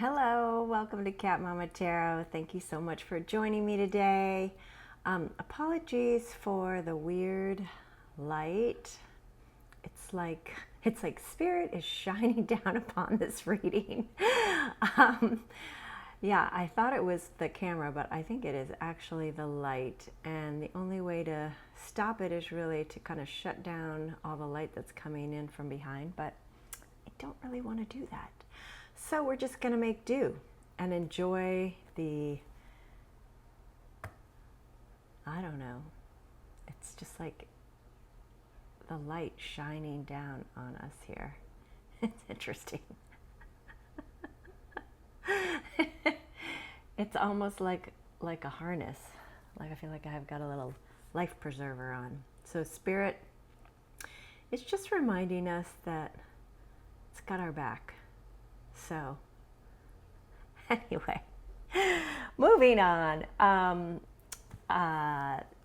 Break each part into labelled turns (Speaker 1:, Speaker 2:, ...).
Speaker 1: Hello, welcome to Cat Mama Tarot. Thank you so much for joining me today. Apologies for the weird light. It's like spirit is shining down upon this reading. Yeah, I thought it was the camera, but I think it is actually the light. And the only way to stop it is really to kind of shut down all the light that's coming in from behind, but I don't really want to do that. So we're just going to make do and enjoy the, I don't know, it's just like the light shining down on us here. It's interesting. It's almost like a harness. Like I feel like I've got a little life preserver on. So Spirit, it's just reminding us that it's got our back. So anyway, moving on.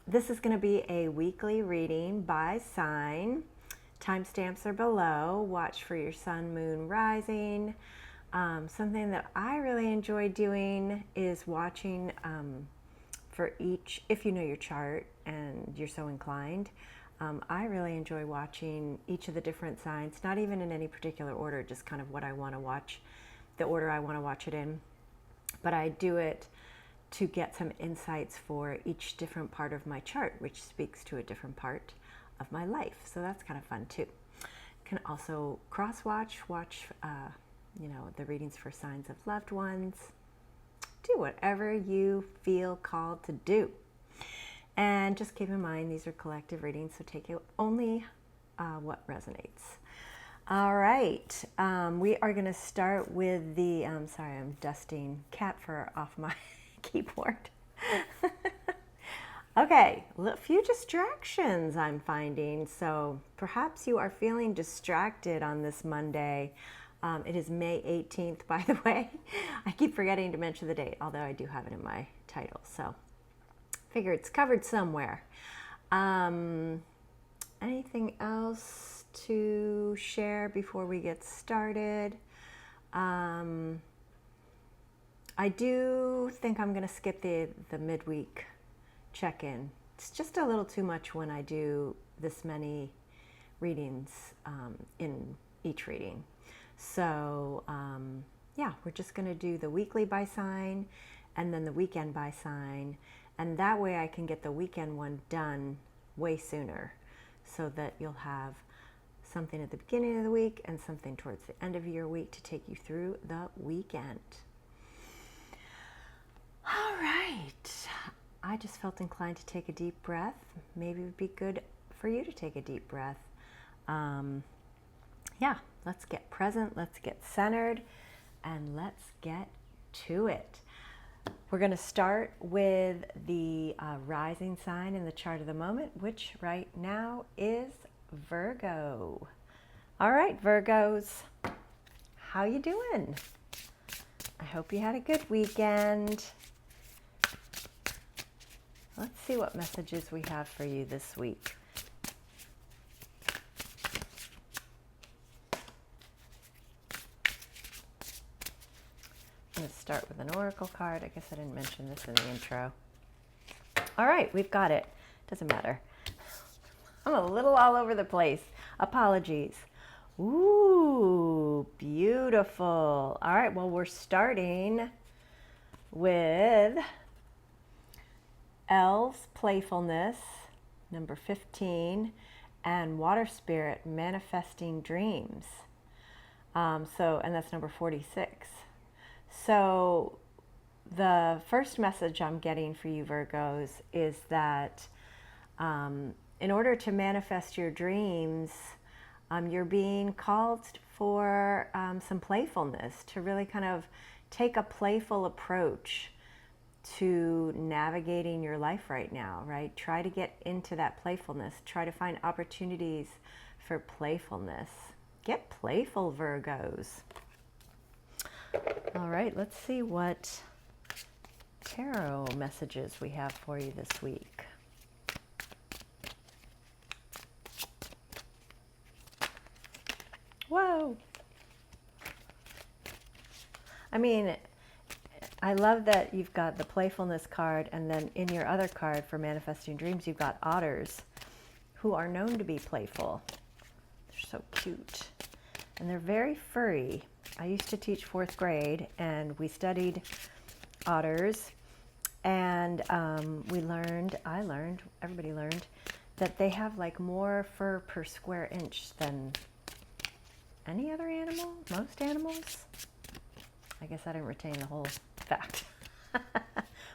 Speaker 1: This is going to be a weekly reading by sign. Timestamps are below. Watch for your sun, moon, rising. Something that I really enjoy doing is watching for each, if you know your chart and you're so inclined, I really enjoy watching each of the different signs, not even in any particular order, just kind of what I want to watch, the order I want to watch it in. But I do it to get some insights for each different part of my chart, which speaks to a different part of my life. So that's kind of fun too. You can also watch the readings for signs of loved ones. Do whatever you feel called to do. And just keep in mind, these are collective readings, so take it only what resonates. All right, we are going to start with the, sorry, I'm dusting cat fur off my keyboard. Okay, a few distractions I'm finding. So perhaps you are feeling distracted on this Monday. It is May 18th, by the way. I keep forgetting to mention the date, although I do have it in my title. So figure it's covered somewhere. Anything else to share before we get started? I do think I'm going to skip the midweek check-in. It's just a little too much when I do this many readings in each reading. So yeah, we're just going to do the weekly by sign and then the weekend by sign. And that way I can get the weekend one done way sooner so that you'll have something at the beginning of the week and something towards the end of your week to take you through the weekend. All right. I just felt inclined to take a deep breath. Maybe it would be good for you to take a deep breath. Yeah, let's get present, let's get centered, and let's get to it. We're going to start with the rising sign in the chart of the moment, which right now is Virgo. All right, Virgos, how you doing? I hope you had a good weekend. Let's see what messages we have for you this week. I'm going to start with an oracle card. I guess I didn't mention this in the intro. All right, we've got it. Doesn't matter. I'm a little all over the place. Apologies. Ooh, beautiful. All right, well, we're starting with L's playfulness, number 15, and water spirit manifesting dreams. And that's number 46. So the first message I'm getting for you Virgos is that in order to manifest your dreams, you're being called for some playfulness, to really kind of take a playful approach to navigating your life right now, right? Try to get into that playfulness. Try to find opportunities for playfulness. Get playful, Virgos. All right, let's see what tarot messages we have for you this week. Whoa. I mean, I love that you've got the playfulness card, and then in your other card for manifesting dreams, you've got otters who are known to be playful. They're so cute. And they're very furry. I used to teach 4th grade, and we studied otters, and everybody learned that they have like more fur per square inch than any other animal, most animals. I guess I didn't retain the whole fact.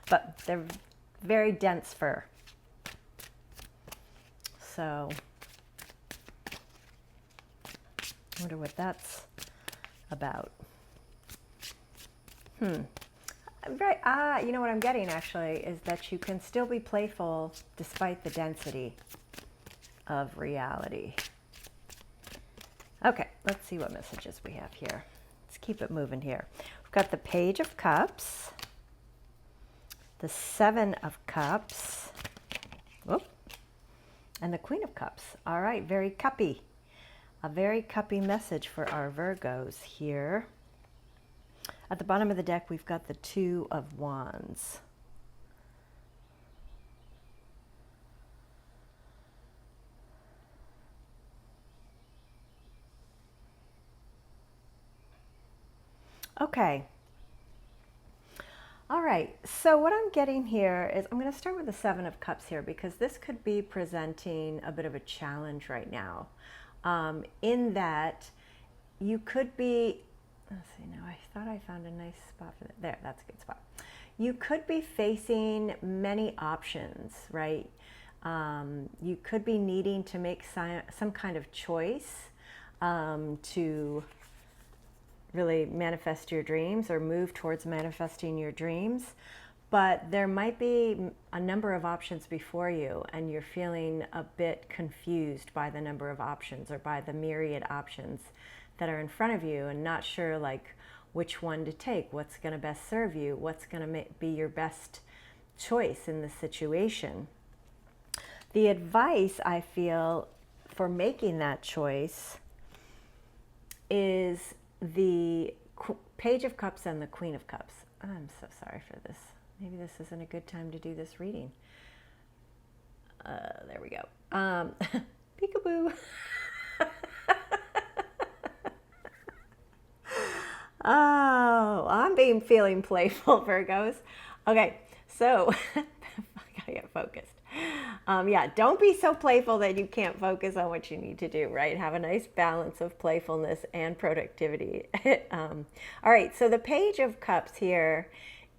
Speaker 1: But they're very dense fur. So, I wonder what that's about. You know what I'm getting actually is that you can still be playful despite the density of reality. Okay, let's see what messages we have here. Let's keep it moving here. We've got the Page of Cups, the 7 of Cups, whoop, and the Queen of Cups. All right, very cuppy. A very cuppy message for our Virgos here. At the bottom of the deck, we've got the 2 of Wands. Okay. All right, so what I'm getting here is I'm going to start with the 7 of Cups here because this could be presenting a bit of a challenge right now. In that you could be, let's see, now I thought I found a nice spot for that. There, that's a good spot. You could be facing many options, right? You could be needing to make some kind of choice to really manifest your dreams or move towards manifesting your dreams. But there might be a number of options before you and you're feeling a bit confused by the number of options or by the myriad options that are in front of you and not sure like which one to take, what's going to best serve you, what's going to be your best choice in the situation. The advice I feel for making that choice is the Page of Cups and the Queen of Cups. I'm so sorry for this. Maybe this isn't a good time to do this reading. There we go. Peekaboo. Oh, I'm feeling playful, Virgos. Okay, so I gotta get focused. Yeah, don't be so playful that you can't focus on what you need to do, right? Have a nice balance of playfulness and productivity. All right, so the Page of Cups here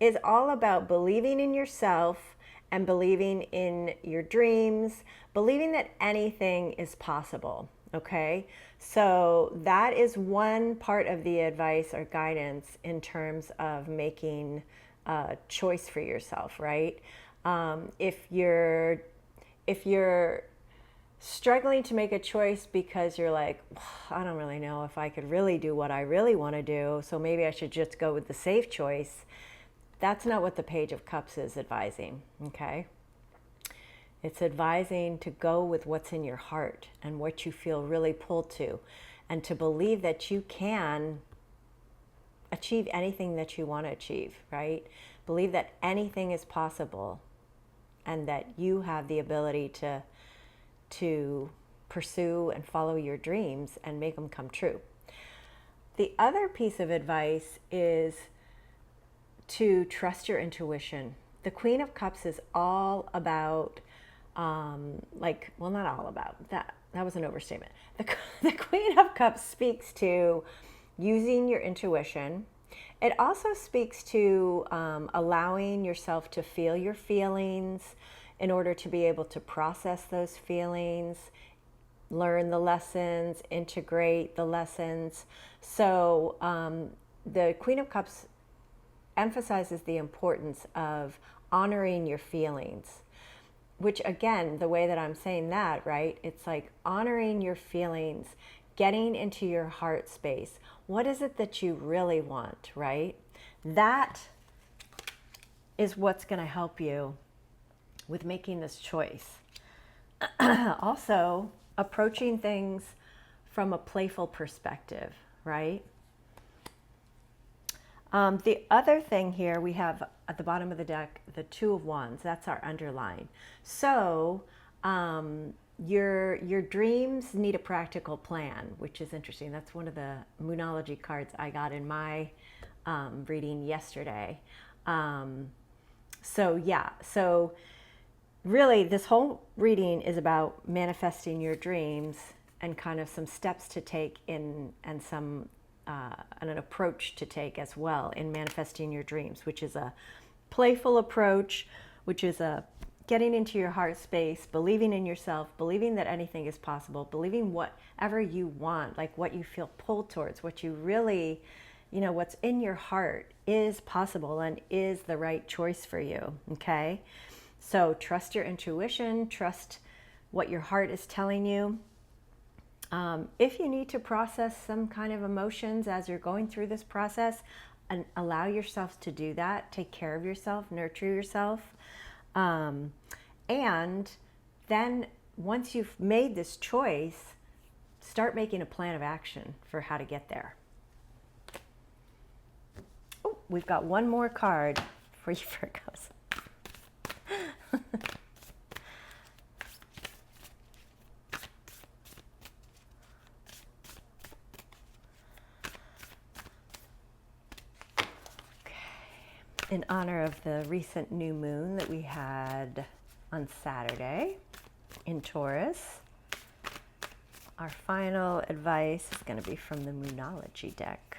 Speaker 1: is all about believing in yourself and believing in your dreams, believing that anything is possible, okay? So that is one part of the advice or guidance in terms of making a choice for yourself, right? If you're struggling to make a choice because you're like, I don't really know if I could really do what I really want to do, so maybe I should just go with the safe choice. That's not what the Page of Cups is advising, okay? It's advising to go with what's in your heart and what you feel really pulled to, and to believe that you can achieve anything that you want to achieve, right? Believe that anything is possible and that you have the ability to pursue and follow your dreams and make them come true. The other piece of advice is to trust your intuition. The Queen of Cups is all about, well, not all about, that was an overstatement. The Queen of Cups speaks to using your intuition. It also speaks to allowing yourself to feel your feelings in order to be able to process those feelings, learn the lessons, integrate the lessons. So the Queen of Cups emphasizes the importance of honoring your feelings, which again, the way that I'm saying that, right, it's like honoring your feelings, getting into your heart space. What is it that you really want, right? That is what's going to help you with making this choice. Also, approaching things from a playful perspective, right? The other thing here, we have at the bottom of the deck, the Two of Wands. That's our underline. So your dreams need a practical plan, which is interesting. That's one of the Moonology cards I got in my reading yesterday. So really this whole reading is about manifesting your dreams and kind of some steps to take in, and some and an approach to take as well in manifesting your dreams, which is a playful approach, which is a getting into your heart space, believing in yourself, believing that anything is possible, believing whatever you want, like what you feel pulled towards, what you really, what's in your heart is possible and is the right choice for you, okay? So trust your intuition, trust what your heart is telling you. If you need to process some kind of emotions as you're going through this process, and allow yourself to do that, take care of yourself, nurture yourself. And then once you've made this choice, start making a plan of action for how to get there. Oh, we've got one more card for you, Virgos. In honor of the recent new moon that we had on Saturday in Taurus, our final advice is going to be from the Moonology deck.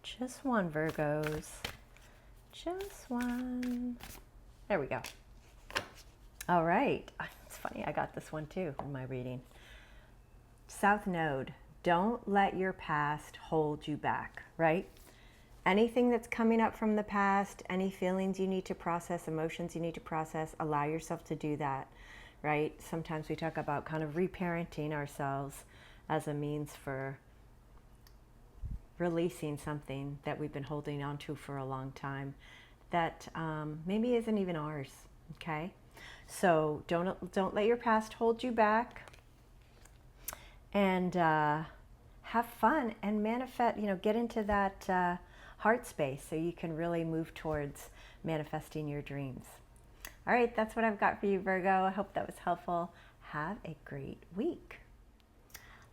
Speaker 1: Just one, Virgos. Just one. There we go. All right. It's funny, I got this one too in my reading. South Node, don't let your past hold you back, right? Anything that's coming up from the past, any feelings you need to process, emotions you need to process, allow yourself to do that, right? Sometimes we talk about kind of reparenting ourselves as a means for releasing something that we've been holding on to for a long time that maybe isn't even ours, okay? So don't let your past hold you back. And have fun and manifest, get into that heart space so you can really move towards manifesting your dreams. All right, that's what I've got for you, Virgo. I hope that was helpful. Have a great week.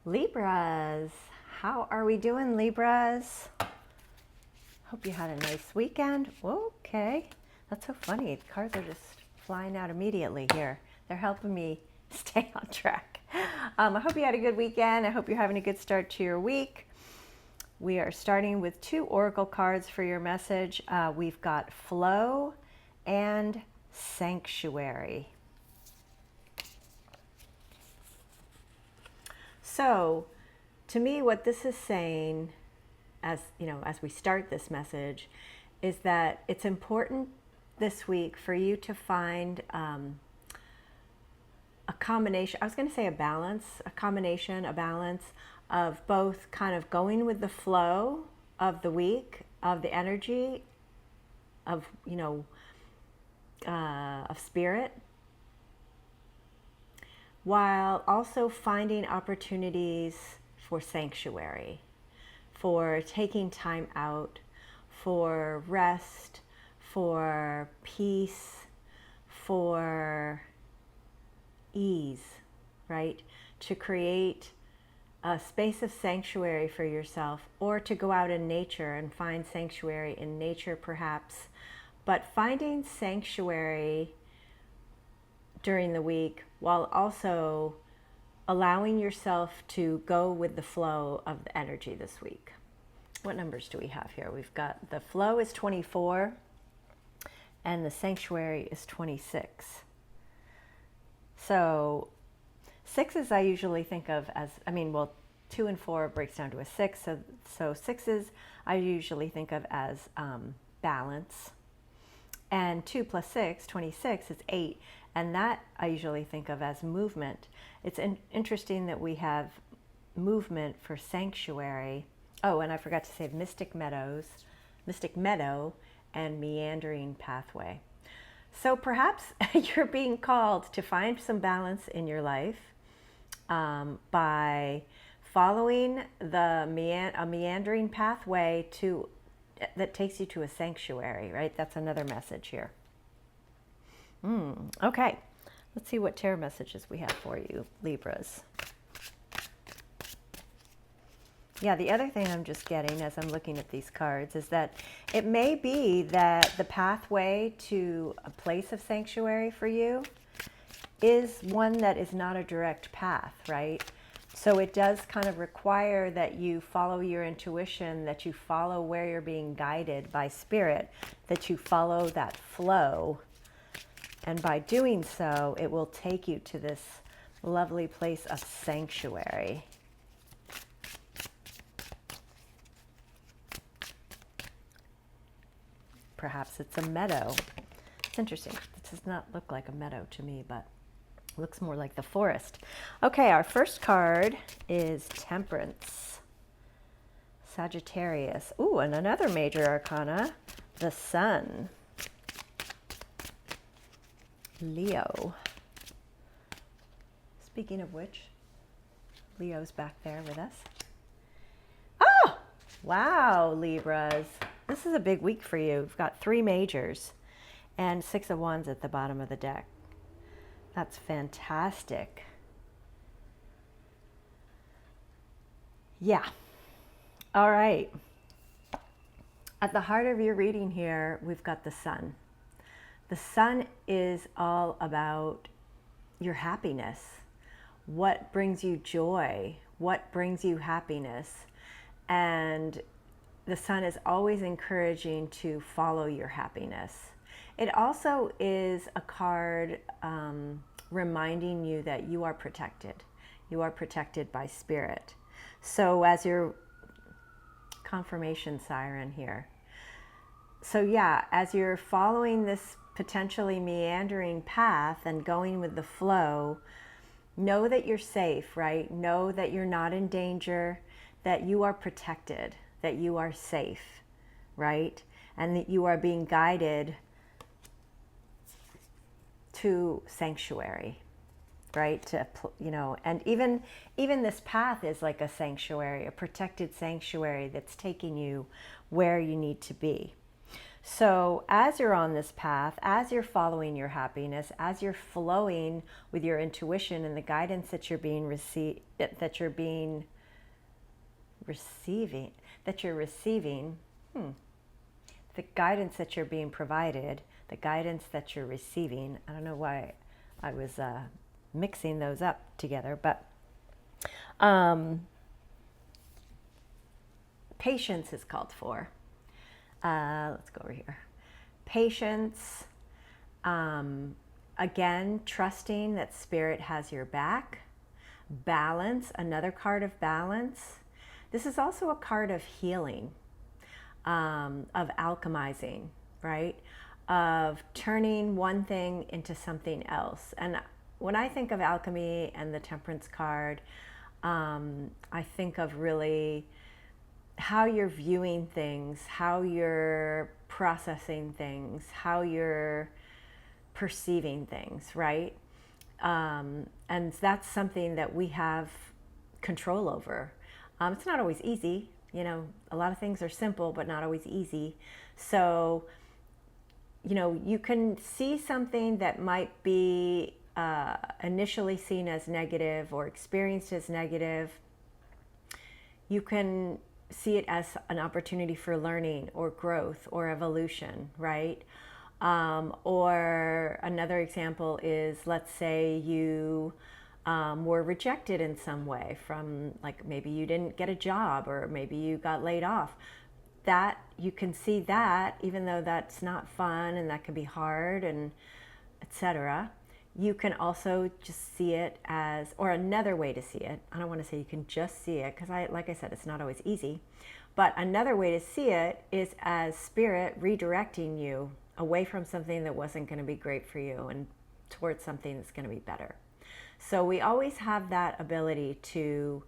Speaker 1: Libras, how are we doing, Libras? Hope you had a nice weekend. Okay, that's so funny. The cards are just flying out immediately here. They're helping me stay on track. I hope you had a good weekend. I hope you're having a good start to your week. We are starting with 2 oracle cards for your message. We've got Flow and Sanctuary. So, to me, what this is saying, as we start this message, is that it's important this week for you to find a combination, I was going to say a balance of both kind of going with the flow of the week, of the energy, of spirit, while also finding opportunities for sanctuary, for taking time out, for rest, for peace, for ease, right? To create a space of sanctuary for yourself, or to go out in nature and find sanctuary in nature perhaps, but finding sanctuary during the week while also allowing yourself to go with the flow of the energy this week. What numbers do we have here? We've got the flow is 24 and the sanctuary is 26. So 6s I usually think of as, 2 and 4 breaks down to a 6. So 6s I usually think of as balance. And 2 plus 6, 26, is 8. And that I usually think of as movement. It's interesting that we have movement for sanctuary. Oh, and I forgot to say Mystic Meadow and Meandering Pathway. So perhaps you're being called to find some balance in your life by following a meandering pathway that takes you to a sanctuary, right? That's another message here. Okay, let's see what tarot messages we have for you, Libras. Yeah, the other thing I'm just getting as I'm looking at these cards is that it may be that the pathway to a place of sanctuary for you is one that is not a direct path, right? So it does kind of require that you follow your intuition, that you follow where you're being guided by spirit, that you follow that flow. And by doing so, it will take you to this lovely place of sanctuary. Perhaps it's a meadow. It's interesting. It does not look like a meadow to me, but it looks more like the forest. Okay, our first card is Temperance. Sagittarius. Ooh, and another major arcana, the Sun. Leo. Speaking of which, Leo's back there with us. Oh, wow, Libras. This is a big week for you. You've got 3 majors and 6 of Wands at the bottom of the deck. That's fantastic. Yeah. All right. At the heart of your reading here, we've got the Sun. The Sun is all about your happiness. What brings you joy? What brings you happiness? And the Sun is always encouraging to follow your happiness. It also is a card reminding you that you are protected. You are protected by spirit. So as your confirmation siren here. So yeah, as you're following this potentially meandering path and going with the flow, know that you're safe, right? Know that you're not in danger, that you are protected, that you are safe, right? And that you are being guided to sanctuary, right? To, you know, and even this path is like a sanctuary, a protected sanctuary that's taking you where you need to be. So as you're on this path, as you're following your happiness, as you're flowing with your intuition and the guidance that you're receiving, the guidance that you're being provided, the guidance that you're receiving. I don't know why I was mixing those up together, but patience is called for. Let's go over here. Patience. Again, trusting that spirit has your back. Balance, another card of balance. This is also a card of healing, of alchemizing, right? Of turning one thing into something else. And when I think of alchemy and the Temperance card, I think of really how you're viewing things, how you're processing things, how you're perceiving things, right? And that's something that we have control over. It's not always easy. You know, a lot of things are simple, but not always easy. So, you know, you can see something that might be initially seen as negative or experienced as negative. You can see it as an opportunity for learning or growth or evolution, right? Or another example is, let's say you were rejected in some way from, like, maybe you didn't get a job or maybe you got laid off. That you can see that, even though that's not fun and that can be hard and etc. You can also just see it as, or another way to see it. I don't want to say you can just see it because like I said, it's not always easy. But another way to see it is as spirit redirecting you away from something that wasn't going to be great for you and towards something that's going to be better. So we always have that ability to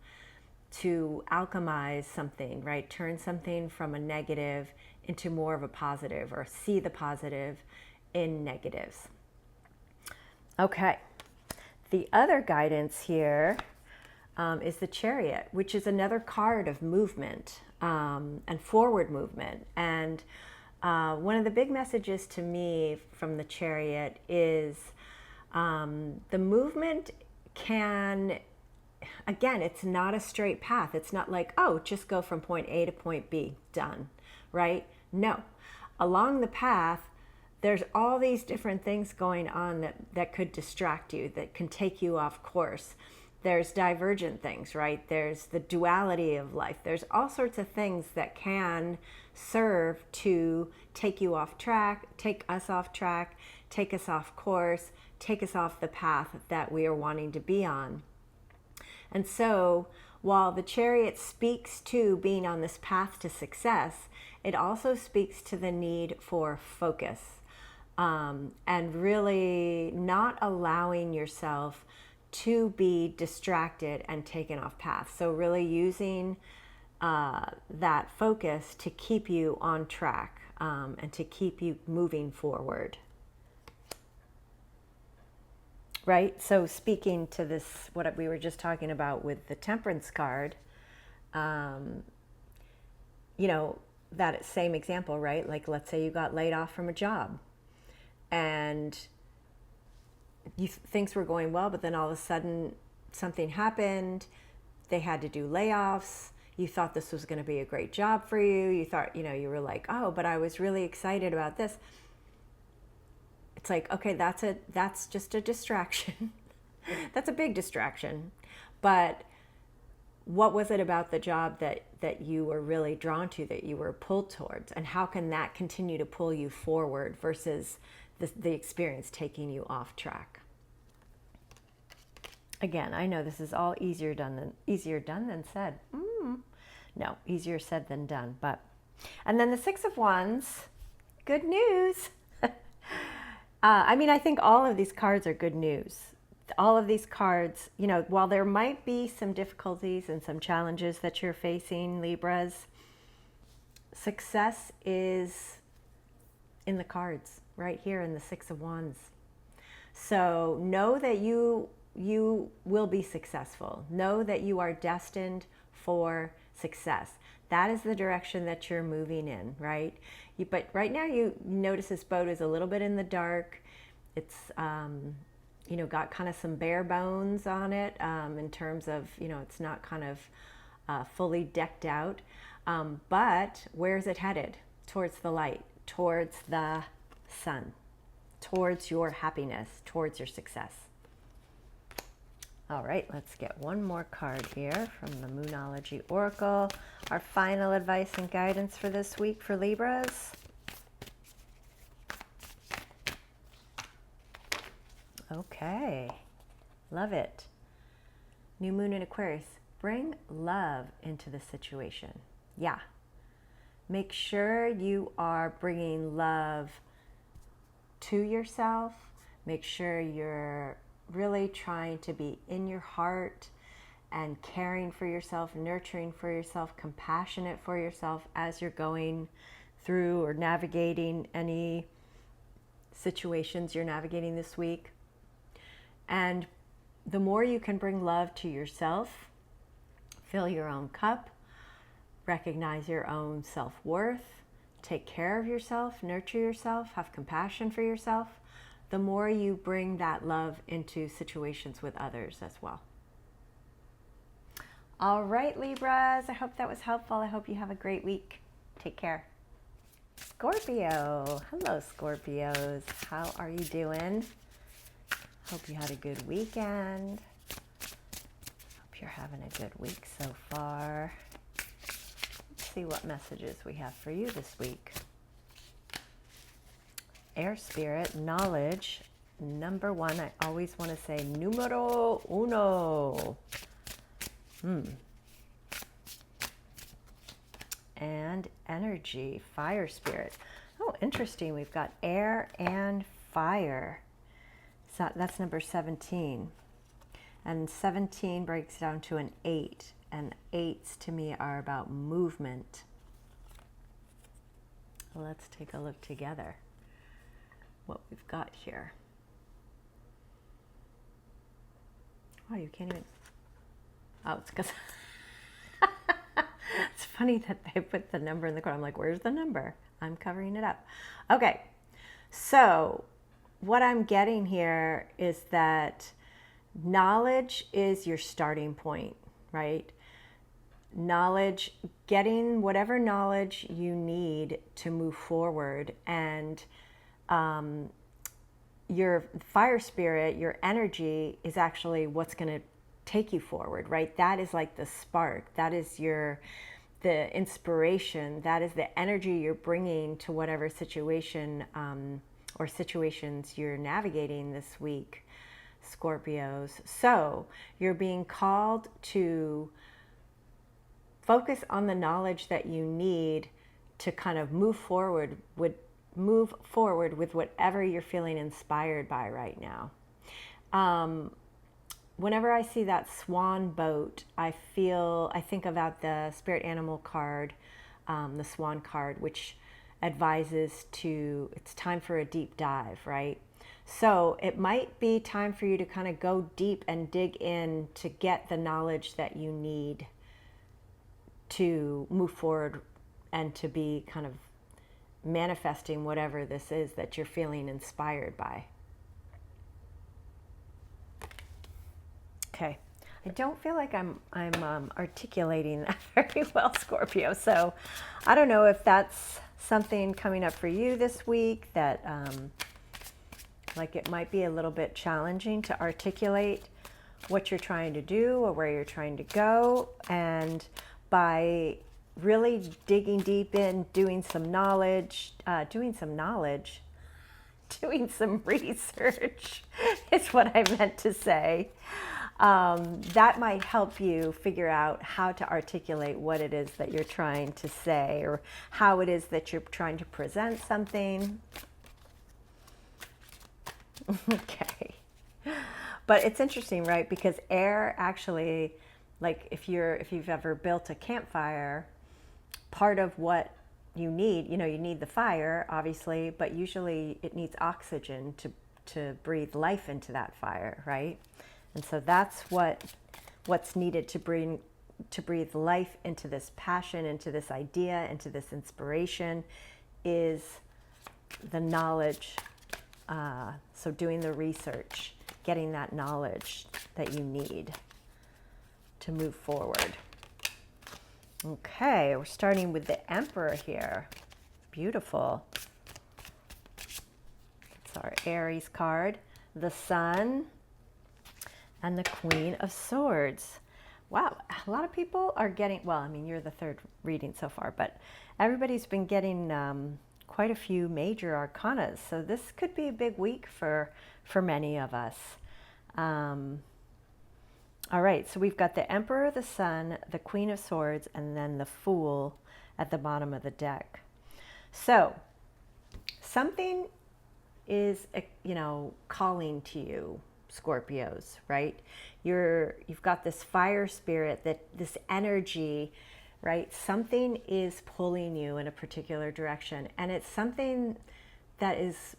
Speaker 1: alchemize something, right? Turn something from a negative into more of a positive, or see the positive in negatives. Okay, the other guidance here is the Chariot, which is another card of movement and forward movement. And one of the big messages to me from the Chariot is the movement can, again, it's not a straight path. It's not like, oh, just go from point A to point B, done, right? No. Along the path, there's all these different things going on that could distract you, that can take you off course. There's divergent things, right? There's the duality of life. There's all sorts of things that can serve to take you off track, take us off track, take us off course, take us off the path that we are wanting to be on. And so while the Chariot speaks to being on this path to success, it also speaks to the need for focus and really not allowing yourself to be distracted and taken off path. So really using that focus to keep you on track and to keep you moving forward. Right? So speaking to this, what we were just talking about with the Temperance card, you know, that same example, right? Like, let's say you got laid off from a job and things were going well, but then all of a sudden something happened. They had to do layoffs. You thought this was going to be a great job for you. You thought, you know, you were like, oh, but I was really excited about this. It's like, okay, that's just a distraction. That's a big distraction. But what was it about the job that you were really drawn to, that you were pulled towards? And how can that continue to pull you forward versus the experience taking you off track? Again, I know this is all easier done than said. No, easier said than done. But, and then the Six of Wands, good news. I mean, I think all of these cards are good news. All of these cards, you know, while there might be some difficulties and some challenges that you're facing, Libras, success is in the cards right here in the Six of Wands. So know that you will be successful. Know that you are destined for success. That is the direction that you're moving in, right? But right now you notice this boat is a little bit in the dark. It's, you know, got kind of some bare bones on it in terms of, you know, it's not kind of fully decked out. But where is it headed? Towards the light, towards the sun, towards your happiness, towards your success. All right, let's get one more card here from the Moonology Oracle. Our final advice and guidance for this week for Libras. Okay, love it. New moon in Aquarius. Bring love into the situation. Yeah. Make sure you are bringing love to yourself. Make sure you're really trying to be in your heart and caring for yourself, nurturing for yourself, compassionate for yourself as you're going through or navigating any situations you're navigating this week. And the more you can bring love to yourself, fill your own cup, recognize your own self-worth, take care of yourself, nurture yourself, have compassion for yourself, the more you bring that love into situations with others as well. All right, Libras, I hope that was helpful. I hope you have a great week. Take care. Scorpio. Hello, Scorpios. How are you doing? Hope you had a good weekend. Hope you're having a good week so far. Let's see what messages we have for you this week. Air Spirit, knowledge, number one. I always want to say numero uno. And energy, Fire Spirit. Oh, interesting. We've got air and fire. So that's number 17. And 17 breaks down to an 8. And 8s to me are about movement. Let's take a look together. what we've got here. Oh, you can't even, oh, it's because, it's funny that they put the number in the corner. I'm like, where's the number? I'm covering it up. Okay, so what I'm getting here is that knowledge is your starting point, right? Knowledge, getting whatever knowledge you need to move forward, and your fire spirit, your energy is actually what's going to take you forward, right? That is like the spark. That is the inspiration. That is the energy you're bringing to whatever situation or situations you're navigating this week, Scorpios. So you're being called to focus on the knowledge that you need to kind of move forward with whatever you're feeling inspired by right now. Whenever I see that swan boat, I think about the spirit animal card, the swan card, which advises it's time for a deep dive, right? So it might be time for you to kind of go deep and dig in to get the knowledge that you need to move forward and to be kind of manifesting whatever this is that you're feeling inspired by. Okay, I don't feel like I'm articulating that very well, Scorpio. So I don't know if that's something coming up for you this week that like it might be a little bit challenging to articulate what you're trying to do or where you're trying to go, and by really digging deep in, doing some research is what I meant to say. That might help you figure out how to articulate what it is that you're trying to say, or how it is that you're trying to present something. Okay. But it's interesting, right? Because air actually, like if you've ever built a campfire, part of what you need the fire, obviously, but usually it needs oxygen to breathe life into that fire, right? And so that's what's needed to breathe life into this passion, into this idea, into this inspiration, is the knowledge. So doing the research, getting that knowledge that you need to move forward. Okay, we're starting with the Emperor here. Beautiful. It's our Aries card, the Sun, and the Queen of Swords. Wow, a lot of people are getting, well, I mean, you're the third reading so far, but everybody's been getting quite a few major arcanas. So this could be a big week for many of us. All right, so we've got the Emperor, the Sun, the Queen of Swords, and then the Fool at the bottom of the deck. So something is, calling to you, Scorpios, right? You've got this fire spirit, this energy, right? Something is pulling you in a particular direction, and it's something that is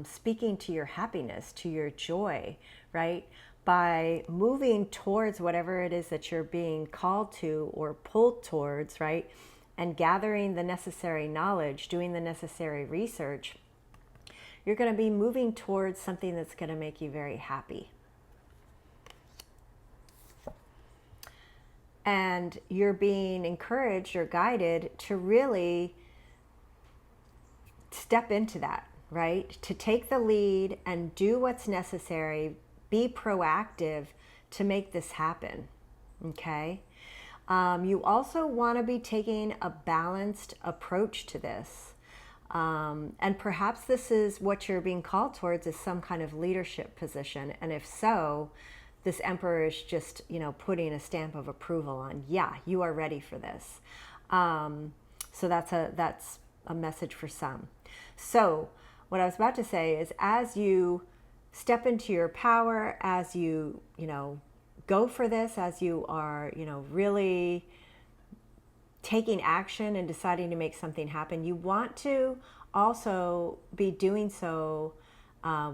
Speaker 1: speaking to your happiness, to your joy, right? By moving towards whatever it is that you're being called to or pulled towards, right? And gathering the necessary knowledge, doing the necessary research, you're going to be moving towards something that's going to make you very happy. And you're being encouraged or guided to really step into that, right? To take the lead and do what's necessary, be proactive to make this happen, okay? You also want to be taking a balanced approach to this. And perhaps this is what you're being called towards, is some kind of leadership position. And if so, this Emperor is just, putting a stamp of approval on, yeah, you are ready for this. So that's a message for some. So what I was about to say is, as you step into your power, as you, go for this, as you are, really taking action and deciding to make something happen, you want to also be doing so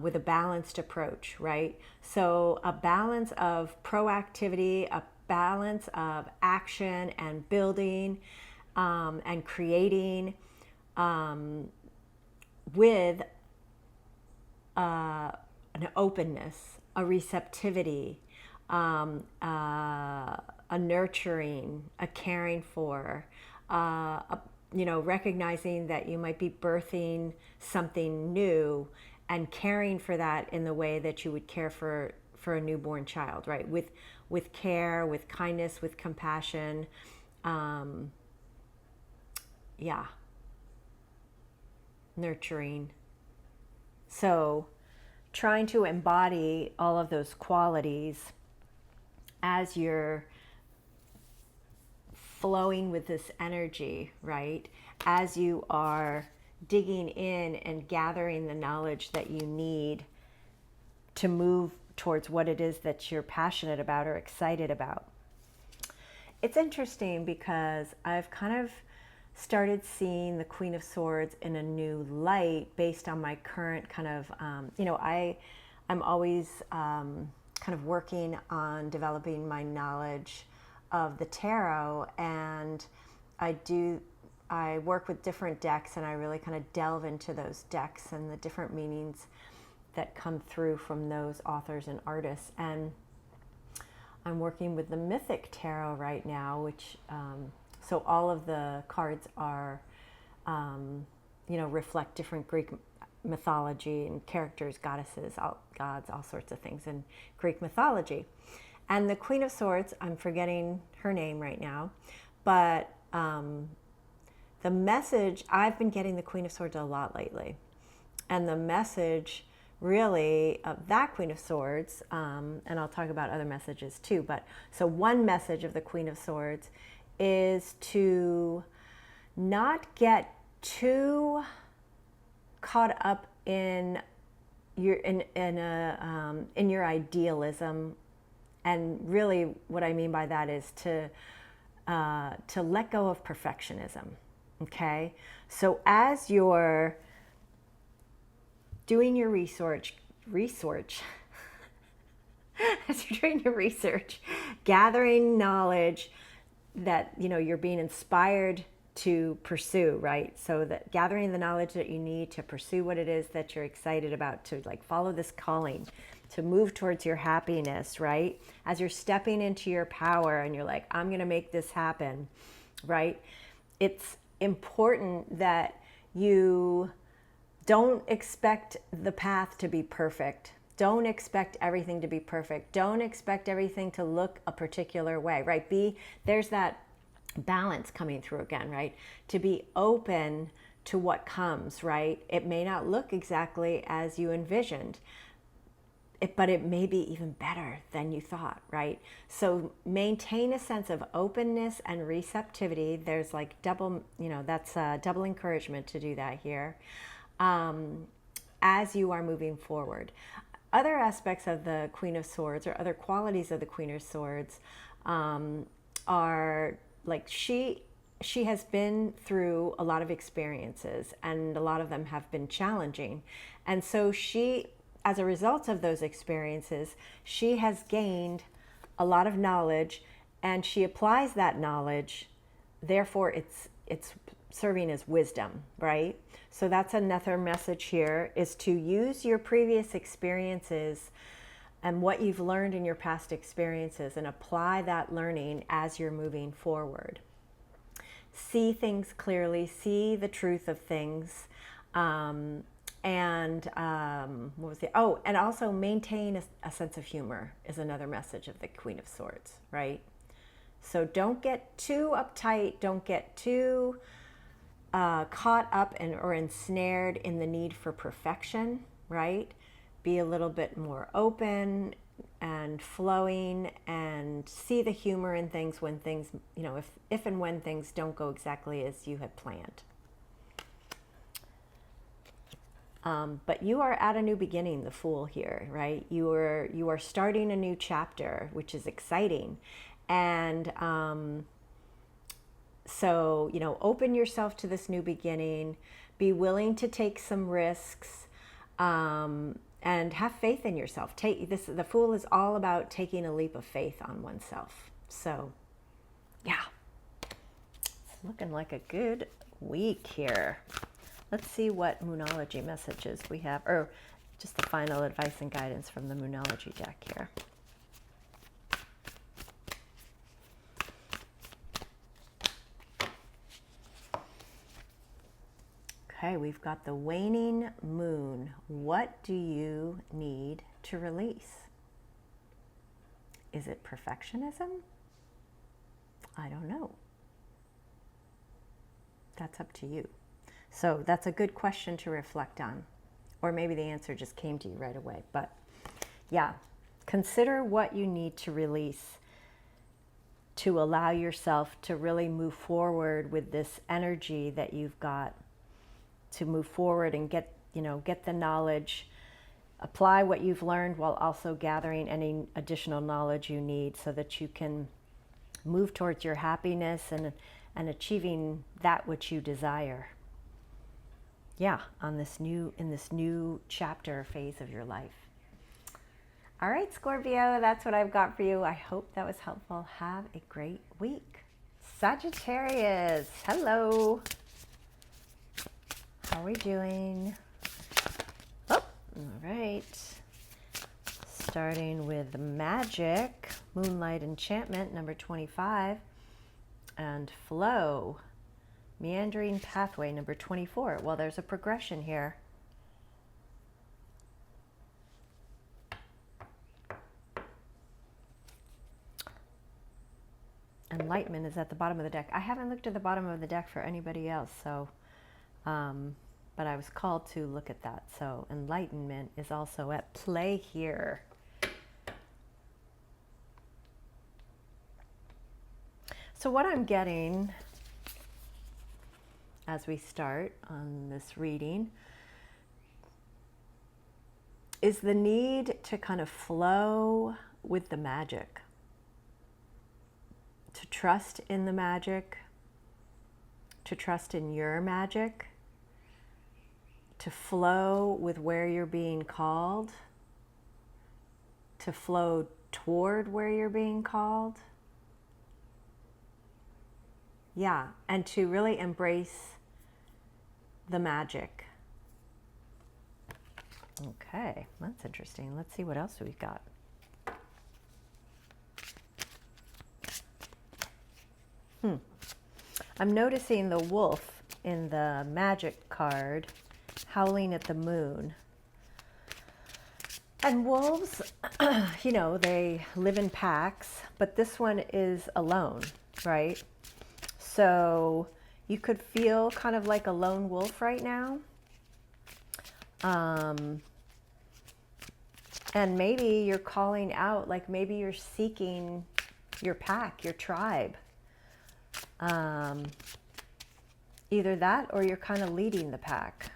Speaker 1: with a balanced approach, right? So a balance of proactivity, a balance of action and building and creating with an openness, a receptivity, a nurturing, a caring for, recognizing that you might be birthing something new and caring for that in the way that you would care for a newborn child, right? With care, with kindness, with compassion. Nurturing. So trying to embody all of those qualities as you're flowing with this energy, right? As you are digging in and gathering the knowledge that you need to move towards what it is that you're passionate about or excited about. It's interesting because I've kind of started seeing the Queen of Swords in a new light based on my current kind of, I'm always kind of working on developing my knowledge of the tarot, and I work with different decks, and I really kind of delve into those decks and the different meanings that come through from those authors and artists. And I'm working with the Mythic Tarot right now, which so all of the cards are, reflect different Greek mythology and characters, goddesses, gods, all sorts of things in Greek mythology. And the Queen of Swords, I'm forgetting her name right now, but the message, I've been getting the Queen of Swords a lot lately. And the message really of that Queen of Swords, and I'll talk about other messages too, but so one message of the Queen of Swords is to not get too caught up in your your idealism. And really what I mean by that is to let go of perfectionism. Okay, so as you're doing your research as you're doing your research, gathering knowledge that you're being inspired to pursue, right? So that gathering the knowledge that you need to pursue what it is that you're excited about, to like follow this calling, to move towards your happiness, right? As you're stepping into your power and you're like, I'm going to make this happen, right? It's important that you don't expect the path to be perfect. Don't expect everything to be perfect. Don't expect everything to look a particular way, right? There's that balance coming through again, right? To be open to what comes, right? It may not look exactly as you envisioned, but it may be even better than you thought, right? So maintain a sense of openness and receptivity. There's like double encouragement to do that here as you are moving forward. Other aspects of the Queen of Swords, or other qualities of the Queen of Swords, are like she has been through a lot of experiences, and a lot of them have been challenging. And so she, as a result of those experiences, she has gained a lot of knowledge, and she applies that knowledge. Therefore, it's serving as wisdom, right? So that's another message here, is to use your previous experiences and what you've learned in your past experiences and apply that learning as you're moving forward. See things clearly, see the truth of things, and also maintain a sense of humor is another message of the Queen of Swords, right? So don't get too uptight, don't get too caught up or ensnared in the need for perfection, right? Be a little bit more open and flowing, and see the humor in things when things, if and when things don't go exactly as you had planned. But you are at a new beginning, the Fool here, right? You are starting a new chapter, which is exciting. And so, open yourself to this new beginning. Be willing to take some risks, and have faith in yourself. The Fool is all about taking a leap of faith on oneself. So, yeah, it's looking like a good week here. Let's see what Moonology messages we have, or just the final advice and guidance from the Moonology deck here. Okay, we've got the waning moon. What do you need to release? Is it perfectionism? I don't know. That's up to you. So that's a good question to reflect on. Or maybe the answer just came to you right away. But yeah, consider what you need to release to allow yourself to really move forward with this energy that you've got, to move forward and get the knowledge, apply what you've learned while also gathering any additional knowledge you need so that you can move towards your happiness and achieving that which you desire. Yeah, in this new chapter phase of your life. All right, Scorpio, that's what I've got for you. I hope that was helpful. Have a great week. Sagittarius, hello. How are we doing? Oh, all right. Starting with Magic, Moonlight Enchantment, number 25, and Flow, Meandering Pathway, number 24. Well, there's a progression here. Enlightenment is at the bottom of the deck. I haven't looked at the bottom of the deck for anybody else, so but I was called to look at that. So enlightenment is also at play here. So what I'm getting as we start on this reading is the need to kind of flow with the magic, to trust in the magic, to trust in your magic, to flow with where you're being called, to flow toward where you're being called. Yeah, and to really embrace the magic. Okay, that's interesting. Let's see what else we've got. I'm noticing the wolf in the magic card howling at the moon. And wolves, they live in packs, but this one is alone, right? So you could feel kind of like a lone wolf right now. And maybe you're calling out, like maybe you're seeking your pack, your tribe. Either that or you're kind of leading the pack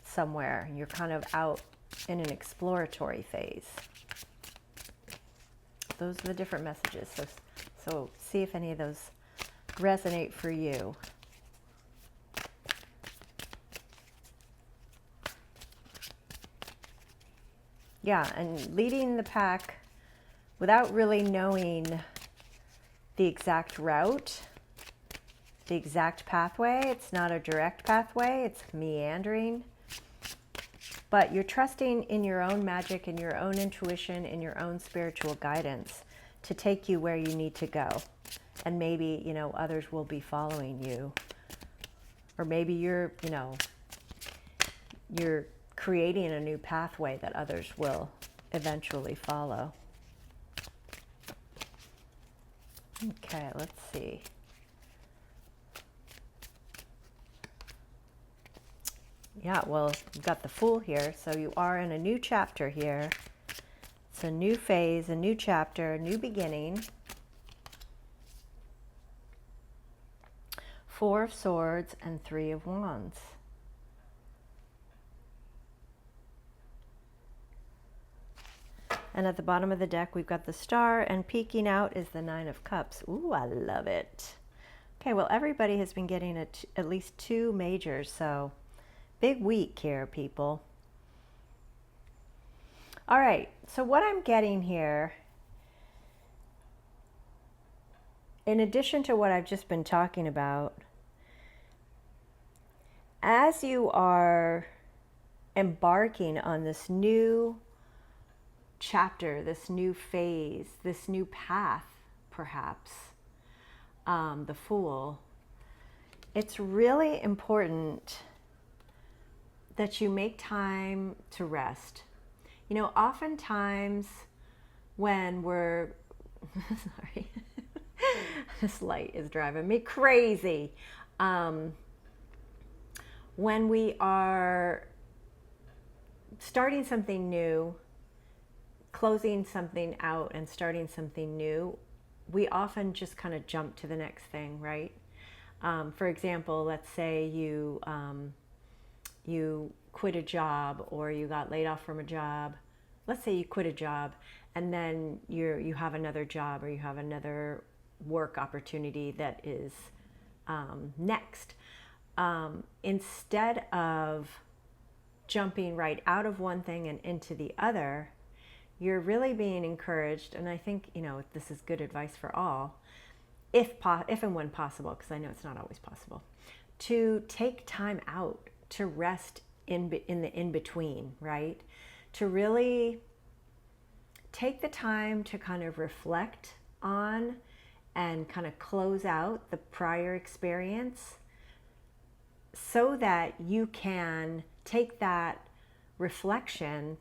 Speaker 1: somewhere. You're kind of out in an exploratory phase. Those are the different messages. So see if any of those resonate for you. Yeah, and leading the pack without really knowing the exact route, the exact pathway. It's not a direct pathway, it's meandering. But you're trusting in your own magic, in your own intuition, in your own spiritual guidance to take you where you need to go. And maybe, others will be following you. Or maybe you're creating a new pathway that others will eventually follow. Okay, let's see. Yeah, well, you've got the Fool here, so you are in a new chapter here. It's a new phase, a new chapter, a new beginning. Four of Swords and Three of Wands. And at the bottom of the deck, we've got the Star, and peeking out is the Nine of Cups. Ooh, I love it. Okay, well, everybody has been getting at least two majors, so Big week here, people. All right, so what I'm getting here, in addition to what I've just been talking about, as you are embarking on this new chapter, this new phase, this new path, perhaps, the Fool, it's really important that you make time to rest. You know, oftentimes when we're, sorry, this light is driving me crazy. When we are starting something new, closing something out and starting something new, we often just kind of jump to the next thing, right? For example, let's say you quit a job, or you got laid off from a job. Let's say you quit a job, and then you have another job, or you have another work opportunity that is next. Instead of jumping right out of one thing and into the other, you're really being encouraged, and I think, you know, this is good advice for all, if and when possible, because I know it's not always possible, to take time out to rest in the in-between, right? To really take the time to kind of reflect on and kind of close out the prior experience, so that you can take that reflection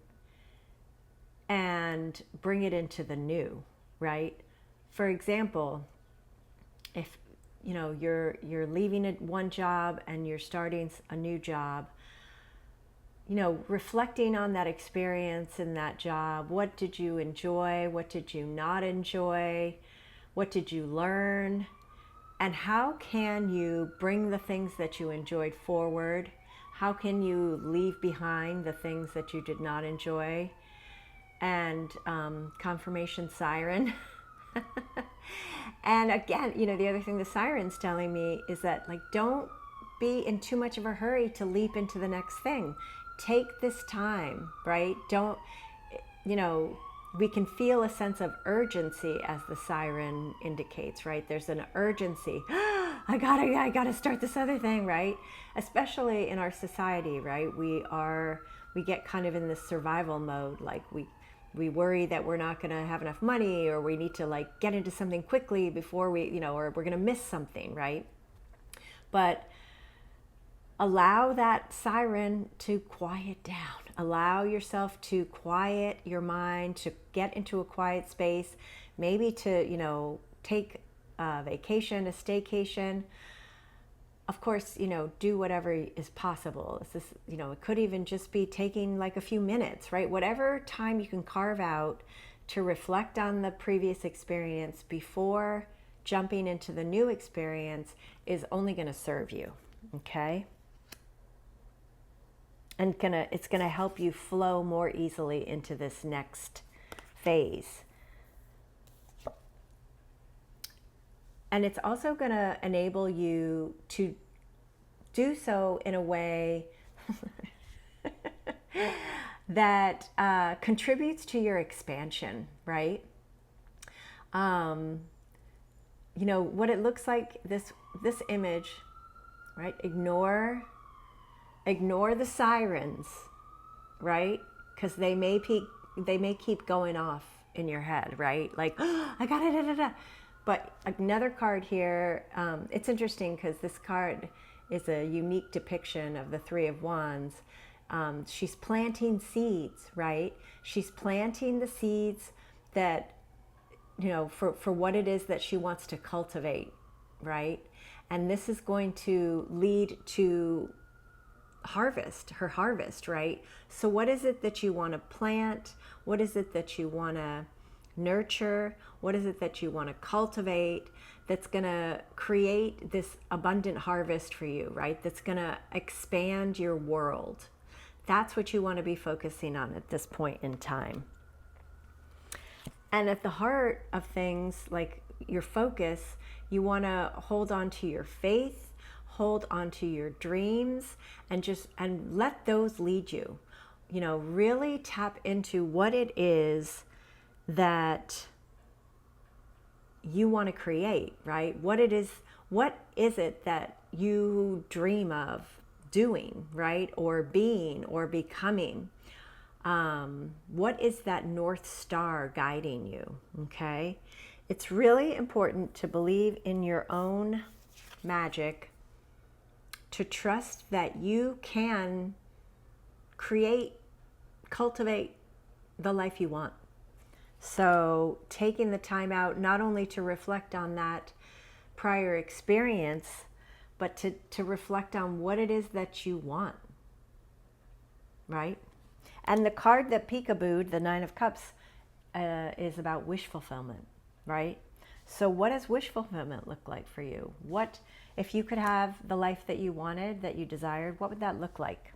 Speaker 1: and bring it into the new, right? For example, if you know you're leaving one job and you're starting a new job, you know, reflecting on that experience in that job. What did you enjoy? What did you not enjoy? What did you learn? And how can you bring the things that you enjoyed forward? How can you leave behind the things that you did not enjoy? And confirmation siren. And again, you know, the other thing the siren's telling me is that, like, don't be in too much of a hurry to leap into the next thing. Take this time, right? Don't, you know, we can feel a sense of urgency, as the siren indicates, right? There's an urgency. I gotta start this other thing, right? Especially in our society, right? We get kind of in this survival mode, like we worry that we're not going to have enough money, or we need to like get into something quickly before we, you know, or we're going to miss something, right? But allow that siren to quiet down. Allow yourself to quiet your mind, to get into a quiet space, maybe to, you know, take a vacation, a staycation. Of course, you know, do whatever is possible. It's this, you know, it could even just be taking like a few minutes, right? Whatever time you can carve out to reflect on the previous experience before jumping into the new experience is only going to serve you, okay? And it's gonna help you flow more easily into this next phase. And it's also gonna enable you to do so in a way that contributes to your expansion, right? You know, what it looks like, this image, right? Ignore the sirens, right? Because they may keep going off in your head, right? Like, oh, I got it, But another card here, it's interesting because this card is a unique depiction of the Three of Wands. She's planting seeds, right? She's planting the seeds that, you know, for what it is that she wants to cultivate, right? And this is going to lead to her harvest, right? So what is it that you want to plant? What is it that you want to nurture? What is it that you want to cultivate that's going to create this abundant harvest for you, right? That's going to expand your world. That's what you want to be focusing on at this point in time. And at the heart of things, like your focus, you want to hold on to your faith, hold onto your dreams and let those lead you. You know, really tap into what it is that you want to create, right? What is it that you dream of doing, right? Or being or becoming? What is that North Star guiding you? Okay. It's really important to believe in your own magic, to trust that you can create, cultivate the life you want. So taking the time out not only to reflect on that prior experience, but to reflect on what it is that you want, right? And the card that peekabooed, the Nine of Cups, is about wish fulfillment, right? So what does wish fulfillment look like for you? What, if you could have the life that you wanted, that you desired, what would that look like?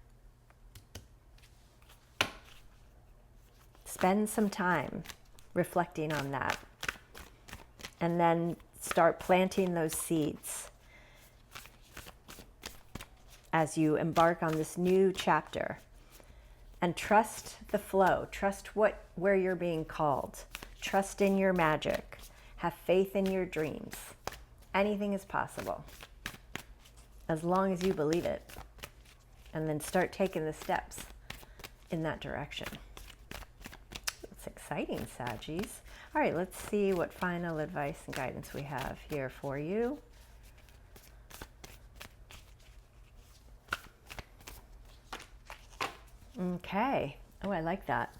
Speaker 1: Spend some time reflecting on that. And then start planting those seeds as you embark on this new chapter. And trust the flow. Trust where you're being called. Trust in your magic. Have faith in your dreams. Anything is possible, as long as you believe it. And then start taking the steps in that direction. It's exciting, Saggies. All right, let's see what final advice and guidance we have here for you. Okay. Oh, I like that.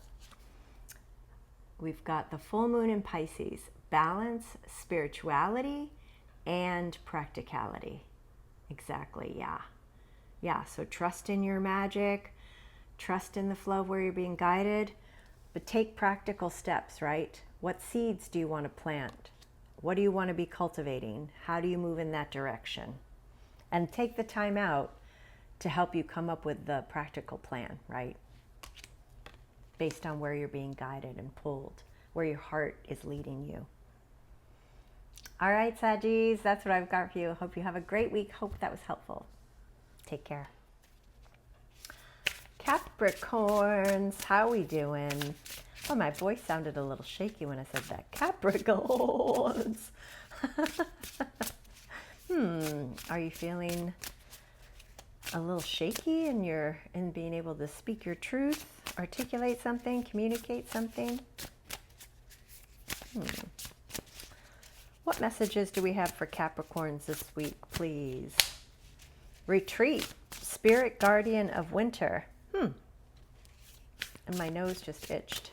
Speaker 1: We've got the full moon in Pisces. Balance, spirituality, and practicality. Exactly, yeah. Yeah, so trust in your magic. Trust in the flow of where you're being guided. But take practical steps, right? What seeds do you want to plant? What do you want to be cultivating? How do you move in that direction? And take the time out to help you come up with the practical plan, right? Based on where you're being guided and pulled, where your heart is leading you. All right, Saggies, that's what I've got for you. Hope you have a great week. Hope that was helpful. Take care. Capricorns, how we doing? Oh, my voice sounded a little shaky when I said that. Capricorns. Are you feeling a little shaky in being able to speak your truth, articulate something, communicate something? What messages do we have for Capricorns this week, please? Retreat, spirit guardian of winter. And my nose just itched.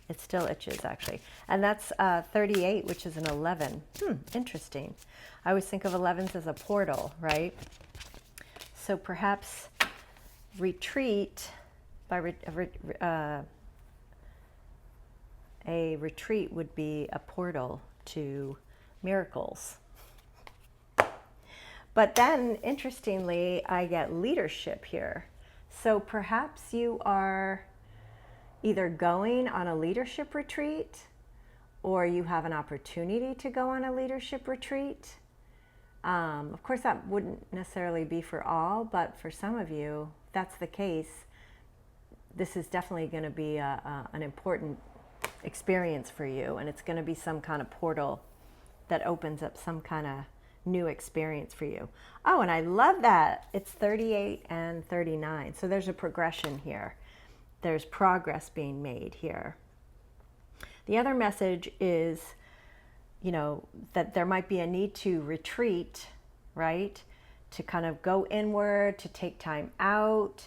Speaker 1: It still itches, actually. And that's 38, which is an 11. Interesting. I always think of 11s as a portal, right? So perhaps retreat, a retreat would be a portal to miracles. But then, interestingly, I get leadership here. So perhaps you are either going on a leadership retreat, or you have an opportunity to go on a leadership retreat. Of course, that wouldn't necessarily be for all, but for some of you, if that's the case, this is definitely going to be an important experience for you, and it's going to be some kind of portal that opens up some kind of new experience for you. Oh, and I love that. It's 38 and 39. So there's a progression here. There's progress being made here. The other message is, that there might be a need to retreat, right? To kind of go inward, to take time out,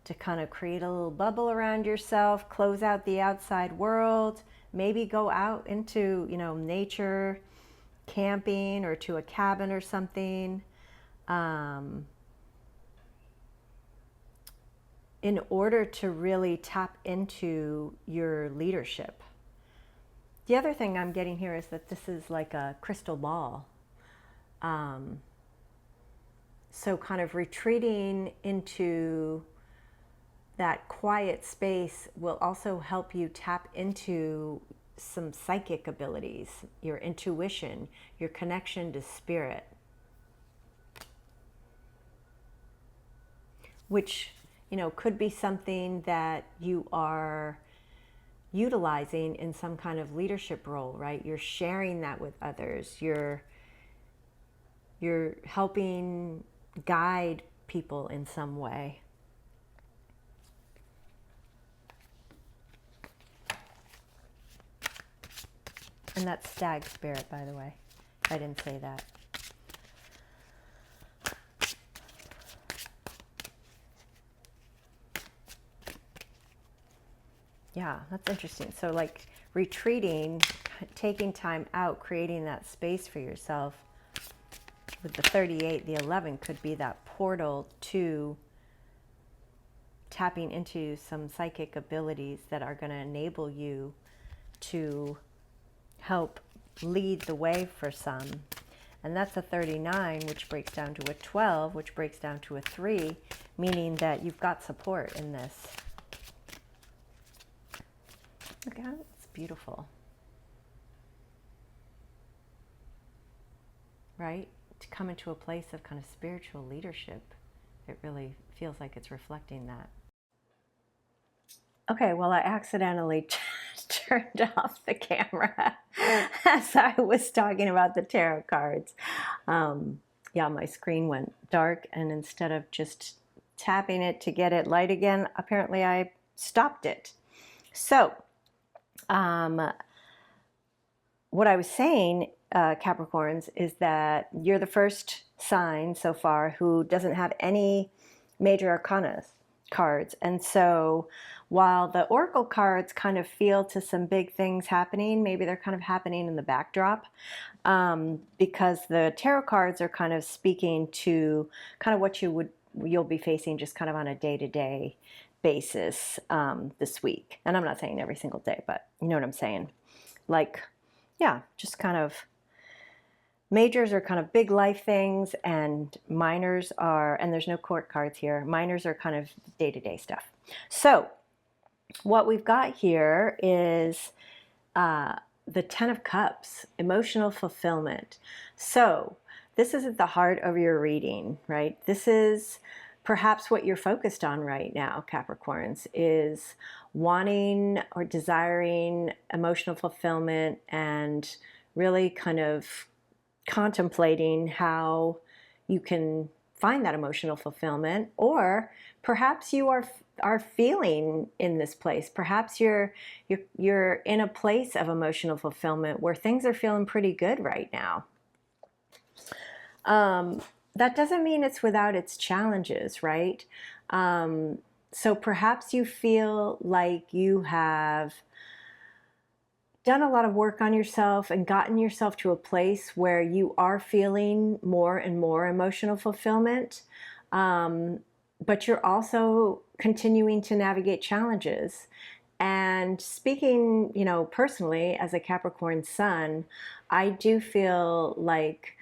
Speaker 1: to kind of create a little bubble around yourself, close out the outside world, maybe go out into, nature, camping, or to a cabin or something, in order to really tap into your leadership. The other thing I'm getting here is that this is like a crystal ball. So kind of retreating into that quiet space will also help you tap into some psychic abilities, your intuition, your connection to spirit. which, you know, could be something that you are utilizing in some kind of leadership role, right? You're sharing that with others. You're helping guide people in some way. And that's stag spirit, by the way. I didn't say that. Yeah, that's interesting. So like retreating, taking time out, creating that space for yourself. With the 38, the 11 could be that portal to tapping into some psychic abilities that are going to enable you to help lead the way for some. And that's a 39, which breaks down to a 12, which breaks down to a 3, meaning that you've got support in this. Look at it, it's beautiful. Right? To come into a place of kind of spiritual leadership, it really feels like it's reflecting that. Okay, well, I accidentally turned off the camera as I was talking about the tarot cards. Yeah, my screen went dark, and instead of just tapping it to get it light again, apparently I stopped it. So, what I was saying, Capricorns, is that you're the first sign so far who doesn't have any major arcana cards. And so while the oracle cards kind of feel to some big things happening, maybe they're kind of happening in the backdrop, because the tarot cards are kind of speaking to kind of what you'll be facing just kind of on a day-to-day basis this week. And I'm not saying every single day, but you know what I'm saying. Like, yeah, just kind of majors are kind of big life things, and minors are, and there's no court cards here, minors are kind of day-to-day stuff. So what we've got here is the 10 of Cups, emotional fulfillment. So this is at the heart of your reading, right? This is perhaps what you're focused on right now, Capricorns, is wanting or desiring emotional fulfillment and really kind of contemplating how you can find that emotional fulfillment. Or perhaps you are feeling in this place. Perhaps you're in a place of emotional fulfillment where things are feeling pretty good right now. That doesn't mean it's without its challenges, right? So perhaps you feel like you have done a lot of work on yourself and gotten yourself to a place where you are feeling more and more emotional fulfillment, but you're also continuing to navigate challenges. And speaking, you know, personally as a Capricorn sun, I do feel like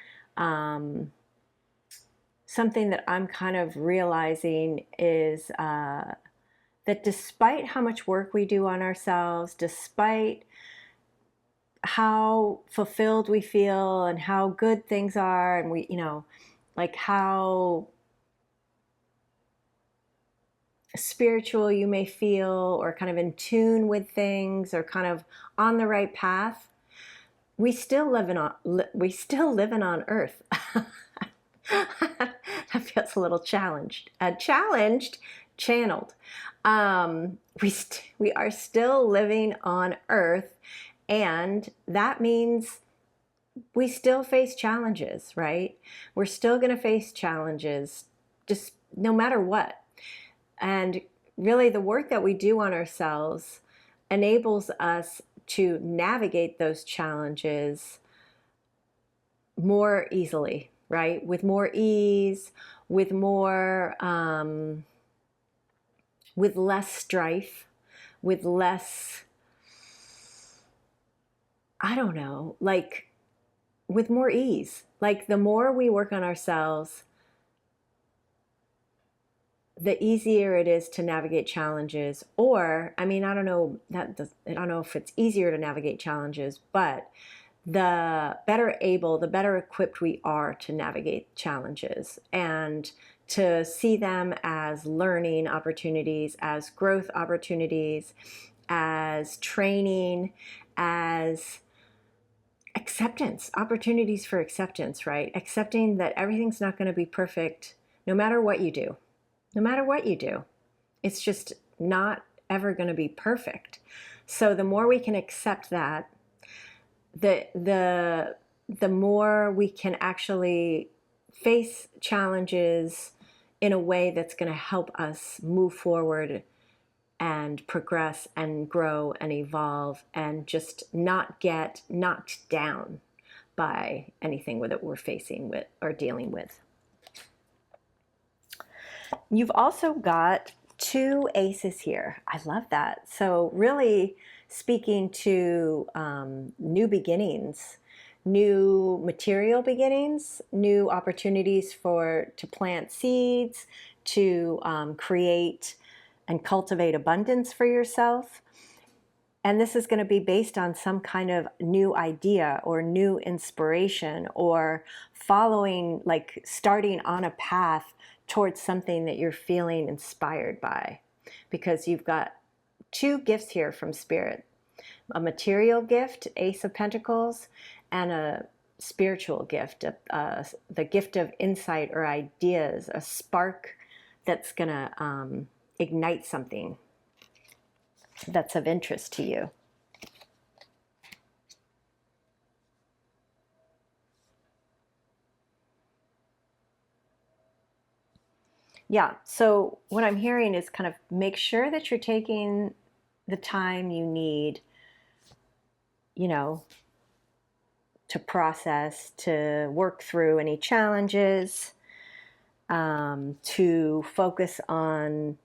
Speaker 1: something that I'm kind of realizing is that despite how much work we do on ourselves, despite how fulfilled we feel and how good things are, and we, you know, like how spiritual you may feel or kind of in tune with things or kind of on the right path, we still live on Earth. That feels a little challenged. Channeled. We are still living on Earth, and that means we still face challenges, right? We're still going to face challenges, just no matter what. And really, the work that we do on ourselves enables us to navigate those challenges more easily, right? With more ease, with more, with less strife, with less, I don't know, like with more ease. Like the more we work on ourselves, the easier it is to navigate challenges. Or, I mean, I don't know if it's easier to navigate challenges, but the better equipped we are to navigate challenges and to see them as learning opportunities, as growth opportunities, as training, as acceptance, opportunities for acceptance, right? Accepting that everything's not going to be perfect no matter what you do. No matter what you do. It's just not ever going to be perfect. So the more we can accept that, the more we can actually face challenges in a way that's going to help us move forward and progress and grow and evolve and just not get knocked down by anything that we're facing with or dealing with. You've also got 2 aces here. I love that. So really speaking to new beginnings, new material beginnings, new opportunities to plant seeds, to create and cultivate abundance for yourself. And this is going to be based on some kind of new idea or new inspiration, or following, like starting on a path towards something that you're feeling inspired by, because you've got 2 gifts here from Spirit: a material gift, Ace of Pentacles, and a spiritual gift, the gift of insight or ideas, a spark that's going to ignite something that's of interest to you. Yeah, so what I'm hearing is kind of make sure that you're taking the time you need, to process, to work through any challenges, to focus on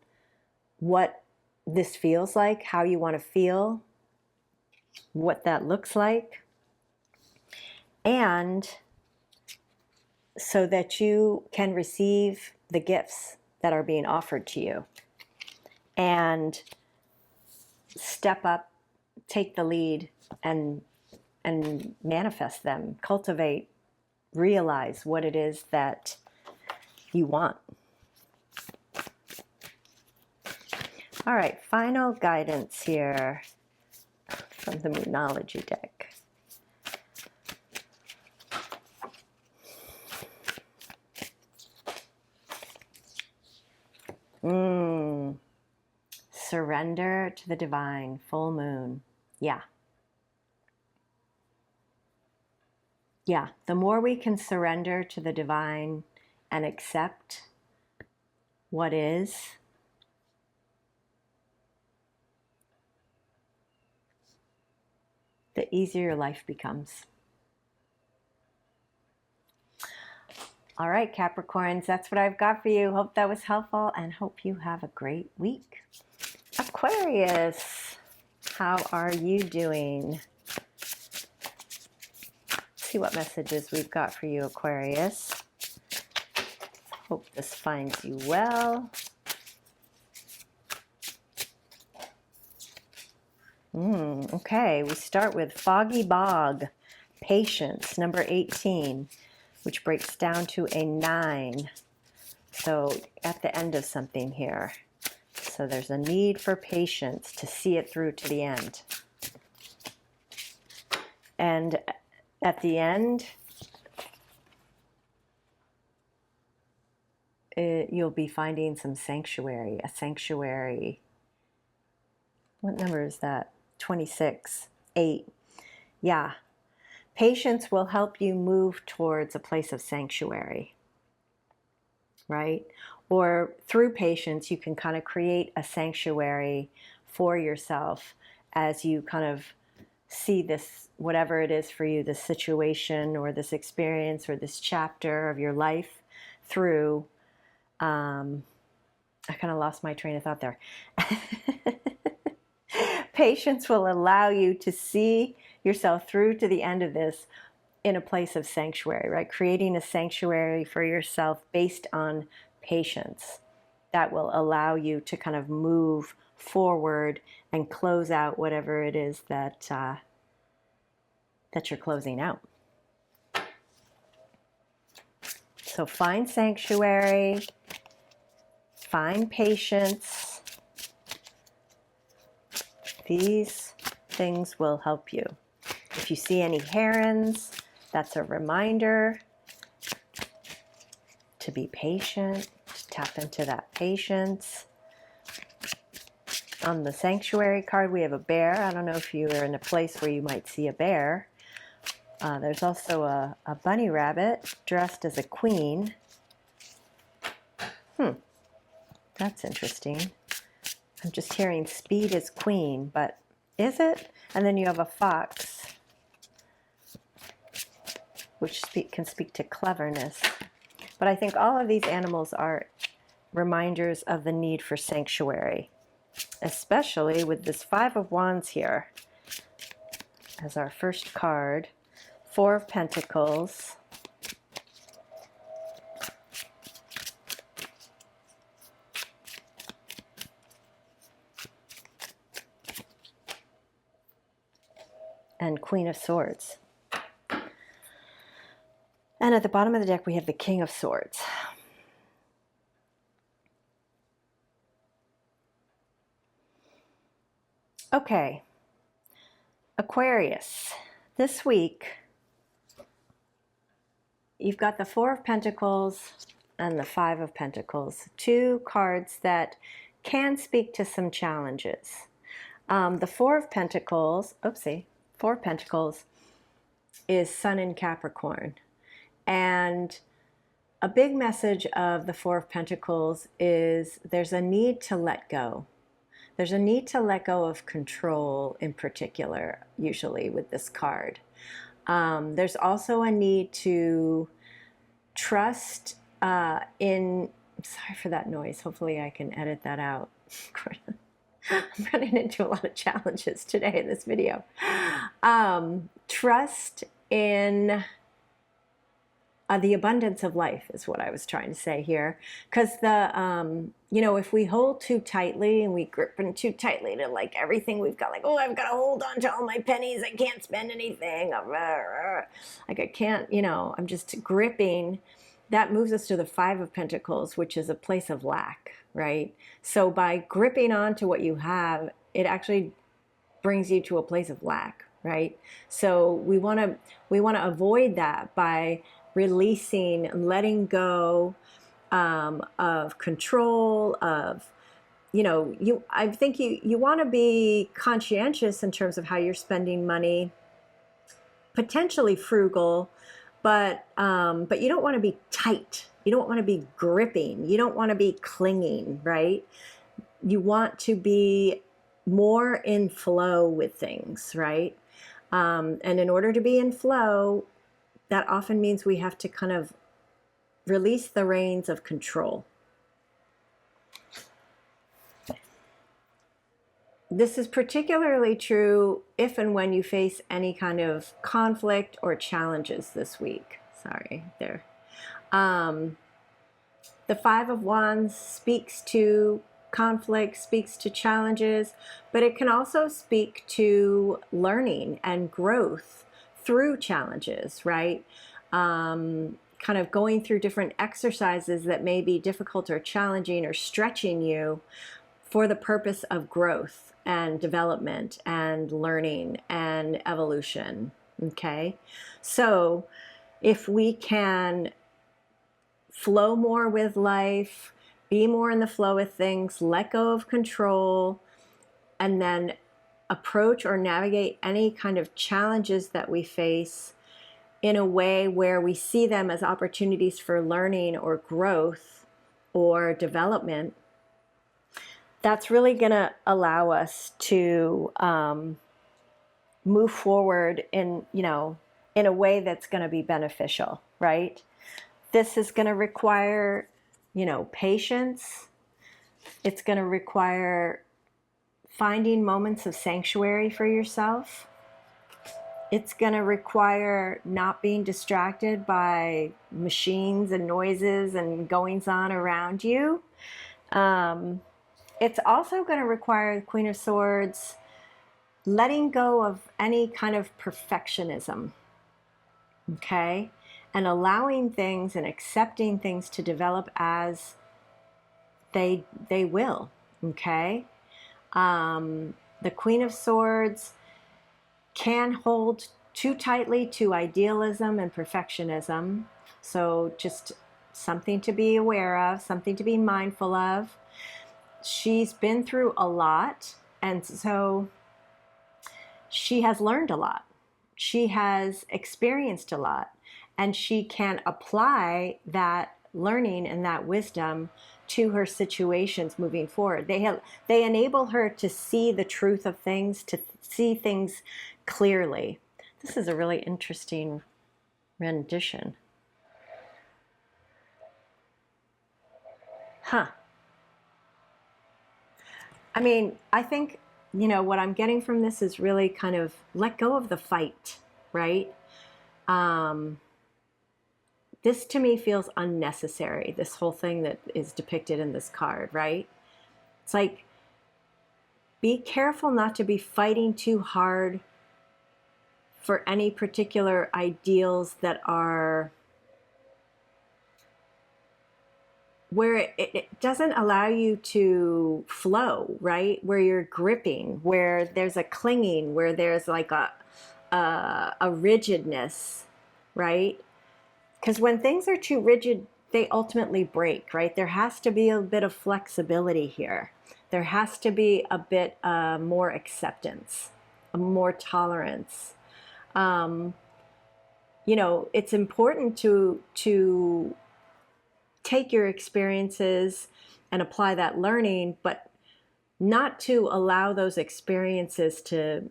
Speaker 1: what this feels like, how you want to feel, what that looks like, and so that you can receive the gifts that are being offered to you and step up, take the lead, and manifest them, cultivate, realize what it is that you want. All right, final guidance here from the Moonology deck. Surrender to the divine, full moon. Yeah. The more we can surrender to the divine and accept what is, the easier life becomes. All right, Capricorns, that's what I've got for you. Hope that was helpful and hope you have a great week. Aquarius, how are you doing? Let's see what messages we've got for you, Aquarius. Hope this finds you well. Okay, we start with Foggy Bog, Patience, number 18, which breaks down to a 9. So at the end of something here. So there's a need for patience to see it through to the end. And at the end, you'll be finding some sanctuary, a sanctuary. What number is that? 26, 8. Yeah. Patience will help you move towards a place of sanctuary, right? Or through patience, you can kind of create a sanctuary for yourself as you kind of see this, whatever it is for you, this situation or this experience or this chapter of your life through, I kind of lost my train of thought there. Patience will allow you to see yourself through to the end of this in a place of sanctuary, right? Creating a sanctuary for yourself based on patience that will allow you to kind of move forward and close out whatever it is that that you're closing out. So find sanctuary, find patience. These things will help you. If you see any herons, that's a reminder to be patient, to tap into that patience. On the sanctuary card, we have a bear. I don't know if you are in a place where you might see a bear. There's also a bunny rabbit dressed as a queen. That's interesting. I'm just hearing speed is queen, but is it? And then you have a fox, which can speak to cleverness. But I think all of these animals are reminders of the need for sanctuary, especially with this Five of Wands here as our first card. Four of Pentacles. And Queen of Swords. And at the bottom of the deck, we have the King of Swords. Okay, Aquarius, this week, you've got the Four of Pentacles and the Five of Pentacles, two cards that can speak to some challenges. The Four of Pentacles, Four of Pentacles is Sun in Capricorn. And a big message of the Four of Pentacles is there's a need to let go. There's a need to let go of control in particular, usually with this card. There's also a need to trust in, sorry for that noise, hopefully I can edit that out. I'm running into a lot of challenges today in this video. Trust in the abundance of life is what I was trying to say here. Because you know, if we hold too tightly and we grip in too tightly to like everything we've got, like, oh, I've got to hold on to all my pennies, I can't spend anything, like I can't, you know, I'm just gripping. That moves us to the Five of Pentacles, which is a place of lack, right? So by gripping on to what you have, it actually brings you to a place of lack, right? So we want to avoid that by releasing and letting go of control, of, you know, I think you want to be conscientious in terms of how you're spending money, potentially frugal, but you don't want to be tight. You don't want to be gripping. You don't want to be clinging, right? You want to be more in flow with things, right? And in order to be in flow, that often means we have to kind of release the reins of control. This is particularly true if and when you face any kind of conflict or challenges this week. Sorry, there. The Five of Wands speaks to conflict, speaks to challenges, but it can also speak to learning and growth through challenges, right? Kind of going through different exercises that may be difficult or challenging or stretching you for the purpose of growth and development and learning and evolution, okay? So if we can flow more with life, be more in the flow of things, let go of control, and then approach or navigate any kind of challenges that we face in a way where we see them as opportunities for learning or growth or development, that's really going to allow us to move forward in, you know, in a way that's going to be beneficial, right? This is going to require, you know, patience. It's going to require finding moments of sanctuary for yourself. It's going to require not being distracted by machines and noises and goings on around you. It's also going to require the Queen of Swords letting go of any kind of perfectionism, okay? And allowing things and accepting things to develop as they will, okay? The Queen of Swords can hold too tightly to idealism and perfectionism. So just something to be aware of, something to be mindful of. She's been through a lot, and so she has learned a lot. She has experienced a lot, and she can apply that learning and that wisdom to her situations moving forward. They enable her to see the truth of things, to see things clearly. This is a really interesting rendition. Huh. I mean, I think, you know, what I'm getting from this is really kind of let go of the fight, right? This to me feels unnecessary, this whole thing that is depicted in this card, right? It's like, be careful not to be fighting too hard for any particular ideals that are where it doesn't allow you to flow, right? Where you're gripping, where there's a clinging, where there's like a rigidness, right? Because when things are too rigid, they ultimately break, right? There has to be a bit of flexibility here. There has to be a bit more acceptance, more tolerance. You know, it's important to take your experiences and apply that learning, but not to allow those experiences to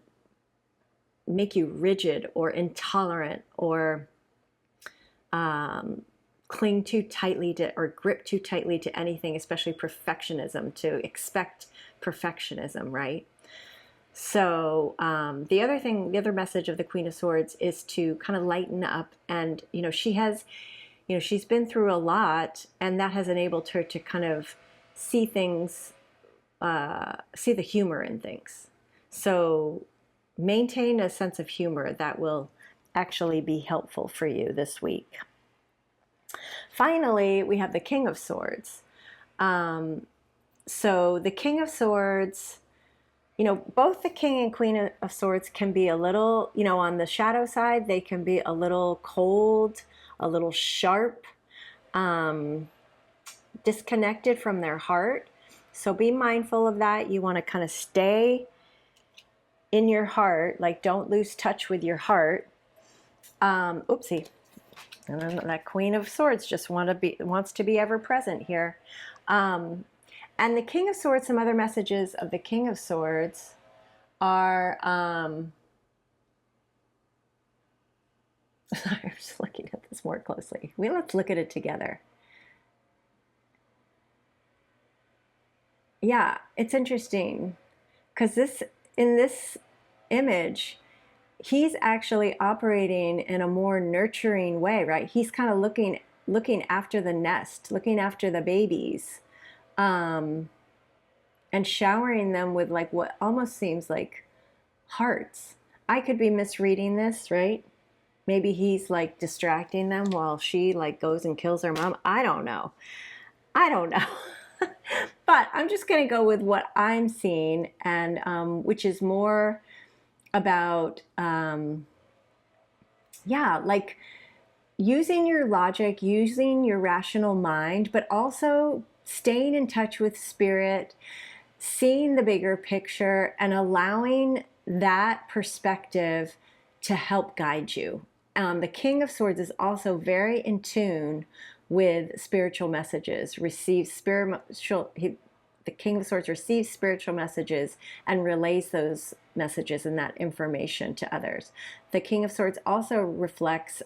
Speaker 1: make you rigid or intolerant or cling too tightly to or grip too tightly to anything, especially perfectionism, to expect perfectionism, right? So the other message of the Queen of Swords is to kind of lighten up. And, you know, she's been through a lot, and that has enabled her to kind of see things, see the humor in things. So maintain a sense of humor that will actually be helpful for you this week. Finally, we have the King of Swords. So the King of Swords, you know, both the King and Queen of Swords can be a little, you know, on the shadow side, they can be a little cold, a little sharp, disconnected from their heart. So be mindful of that. You want to kind of stay in your heart, like don't lose touch with your heart. Oopsie. And then that Queen of Swords just wants to be ever present here. And the King of Swords, some other messages of the King of Swords are, I'm just looking at this more closely. Let's look at it together. Yeah, it's interesting because in this image, he's actually operating in a more nurturing way, right? He's kind of looking after the nest, looking after the babies, and showering them with like what almost seems like hearts. I could be misreading this, right? Maybe he's like distracting them while she like goes and kills her mom. I don't know. But I'm just going to go with what I'm seeing, and which is more about, yeah, like using your logic, using your rational mind, but also staying in touch with spirit, seeing the bigger picture, and allowing that perspective to help guide you. The King of Swords is also very in tune with spiritual messages, the King of Swords receives spiritual messages and relays those messages and that information to others. The King of Swords also reflects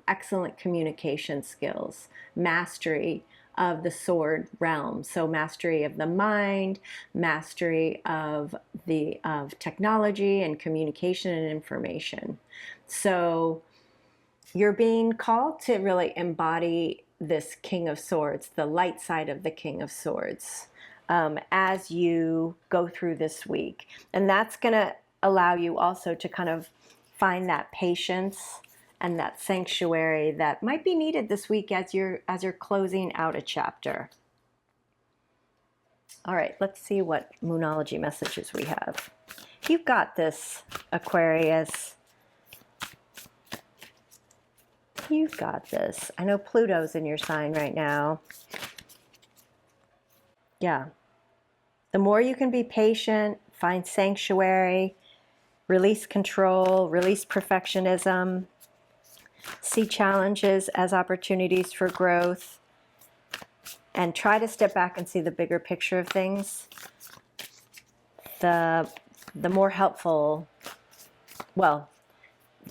Speaker 1: excellent communication skills, mastery of the sword realm. So mastery of the mind, mastery of technology and communication and information. So you're being called to really embody this King of Swords, the light side of the King of Swords, as you go through this week. And that's going to allow you also to kind of find that patience and that sanctuary that might be needed this week as you're closing out a chapter. All right, let's see what Moonology messages we have. You've got this, Aquarius. You've got this. I know Pluto's in your sign right now. Yeah. The more you can be patient, find sanctuary, release control, release perfectionism, see challenges as opportunities for growth, and try to step back and see the bigger picture of things, the more helpful, well,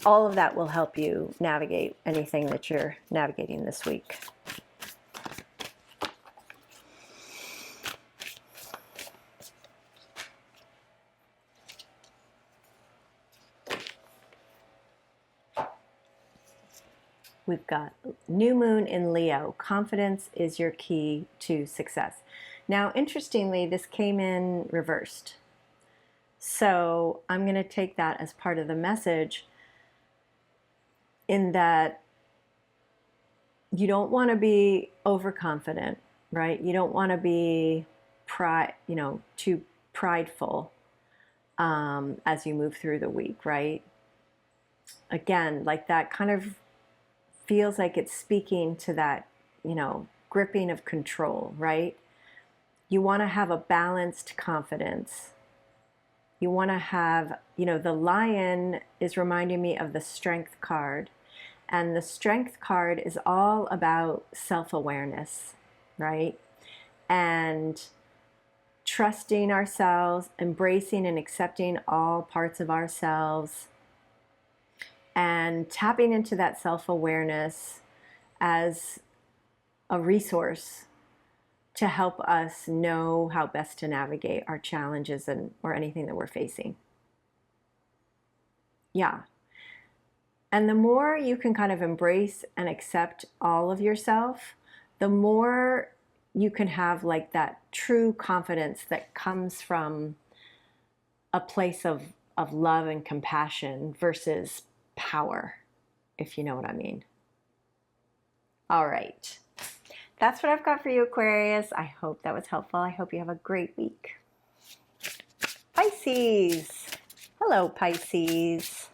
Speaker 1: all of that will help you navigate anything that you're navigating this week. We've got new moon in Leo. Confidence is your key to success. Now, interestingly, this came in reversed. So I'm going to take that as part of the message, in that you don't want to be overconfident, right? You don't want to be too prideful as you move through the week, right? Again, like that kind of feels like it's speaking to that, gripping of control, right? You want to have a balanced confidence. You want to have, the lion is reminding me of the strength card. And the strength card is all about self-awareness, right? And trusting ourselves, embracing and accepting all parts of ourselves, and tapping into that self-awareness as a resource to help us know how best to navigate our challenges or anything that we're facing. Yeah. And the more you can kind of embrace and accept all of yourself, the more you can have like that true confidence that comes from a place of love and compassion versus power, if you know what I mean. All right. That's what I've got for you, Aquarius. I hope that was helpful. I hope you have a great week. Pisces. Hello, Pisces.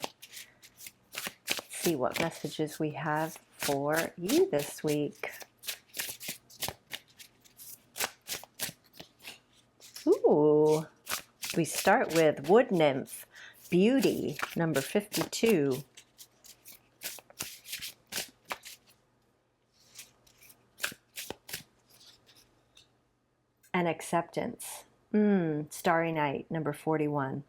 Speaker 1: Let's see what messages we have for you this week. Ooh, we start with Wood Nymph, Beauty, number 52. And Acceptance, Starry Night, number 41.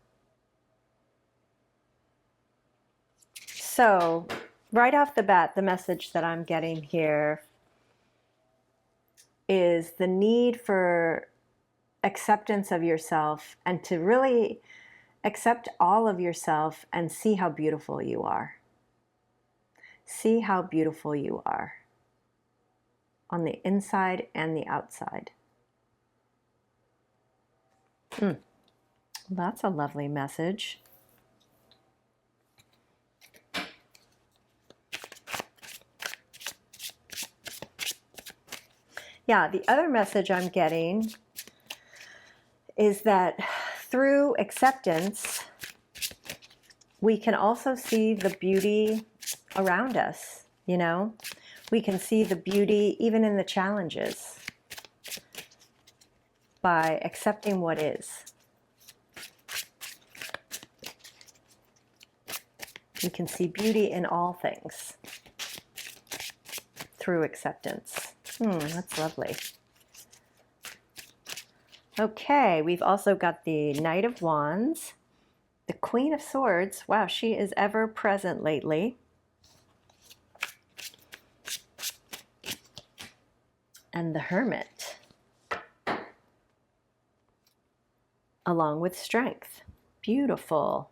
Speaker 1: So, right off the bat, the message that I'm getting here is the need for acceptance of yourself, and to really accept all of yourself and see how beautiful you are. See how beautiful you are on the inside and the outside. That's a lovely message. Yeah, the other message I'm getting is that through acceptance, we can also see the beauty around us, We can see the beauty even in the challenges by accepting what is. We can see beauty in all things through acceptance. That's lovely. Okay, we've also got the Knight of Wands, the Queen of Swords. Wow, she is ever present lately. And the Hermit, along with Strength. Beautiful.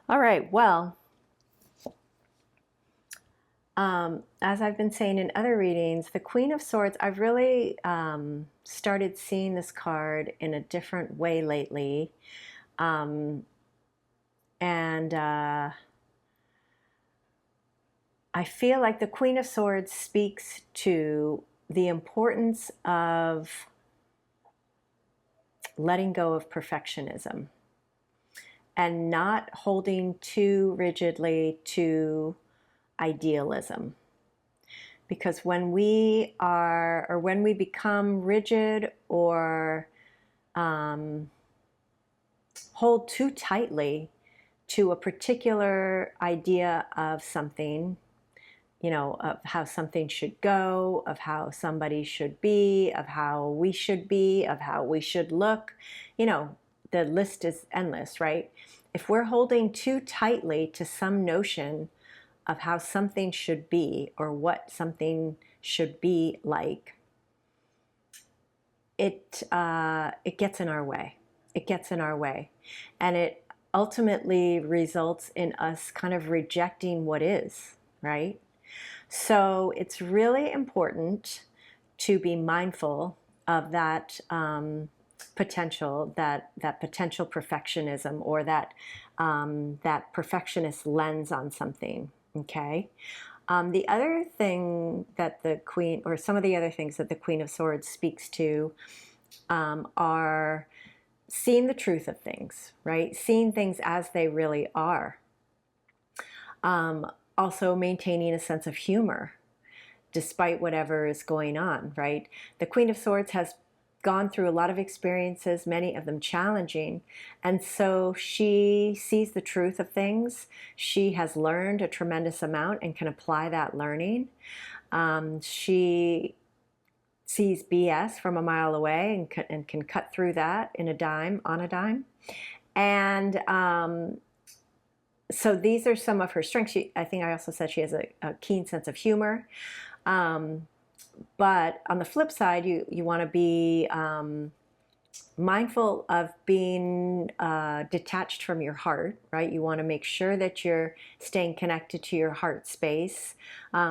Speaker 1: All right, well, as I've been saying in other readings, the Queen of Swords, I've really started seeing this card in a different way lately. And I feel like the Queen of Swords speaks to the importance of letting go of perfectionism and not holding too rigidly to idealism. Because when we are, or when we become rigid or hold too tightly to a particular idea of something, you know, of how something should go, of how somebody should be, of how we should be, of how we should look, you know, the list is endless, right? If we're holding too tightly to some notion of how something should be or what something should be like, it gets in our way. It gets in our way. And it ultimately results in us kind of rejecting what is, right? So it's really important to be mindful of that potential, that potential perfectionism, or that that perfectionist lens on something. Okay. The other thing that the Queen, or some of the other things that the Queen of Swords speaks to, are seeing the truth of things, right? Seeing things as they really are. Also maintaining a sense of humor despite whatever is going on, right? The Queen of Swords has gone through a lot of experiences, many of them challenging, and so she sees the truth of things. She has learned a tremendous amount and can apply that learning. She sees BS from a mile away and can cut through that in a dime, on a dime. And so these are some of her strengths. I think I also said she has a keen sense of humor. But on the flip side, you want to be mindful of being detached from your heart, right? You want to make sure that you're staying connected to your heart space,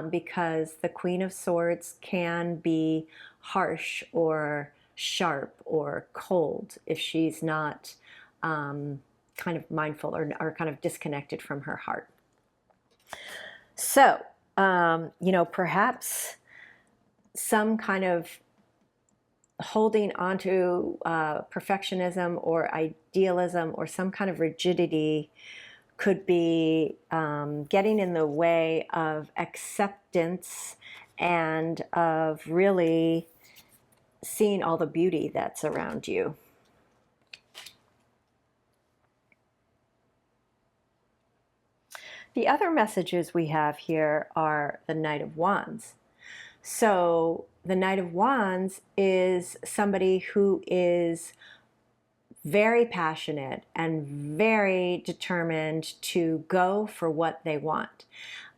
Speaker 1: because the Queen of Swords can be harsh or sharp or cold if she's not kind of mindful or kind of disconnected from her heart. So, you know, perhaps some kind of holding onto perfectionism or idealism or some kind of rigidity could be getting in the way of acceptance and of really seeing all the beauty that's around you. The other messages we have here are the Knight of Wands. So the Knight of Wands is somebody who is very passionate and very determined to go for what they want.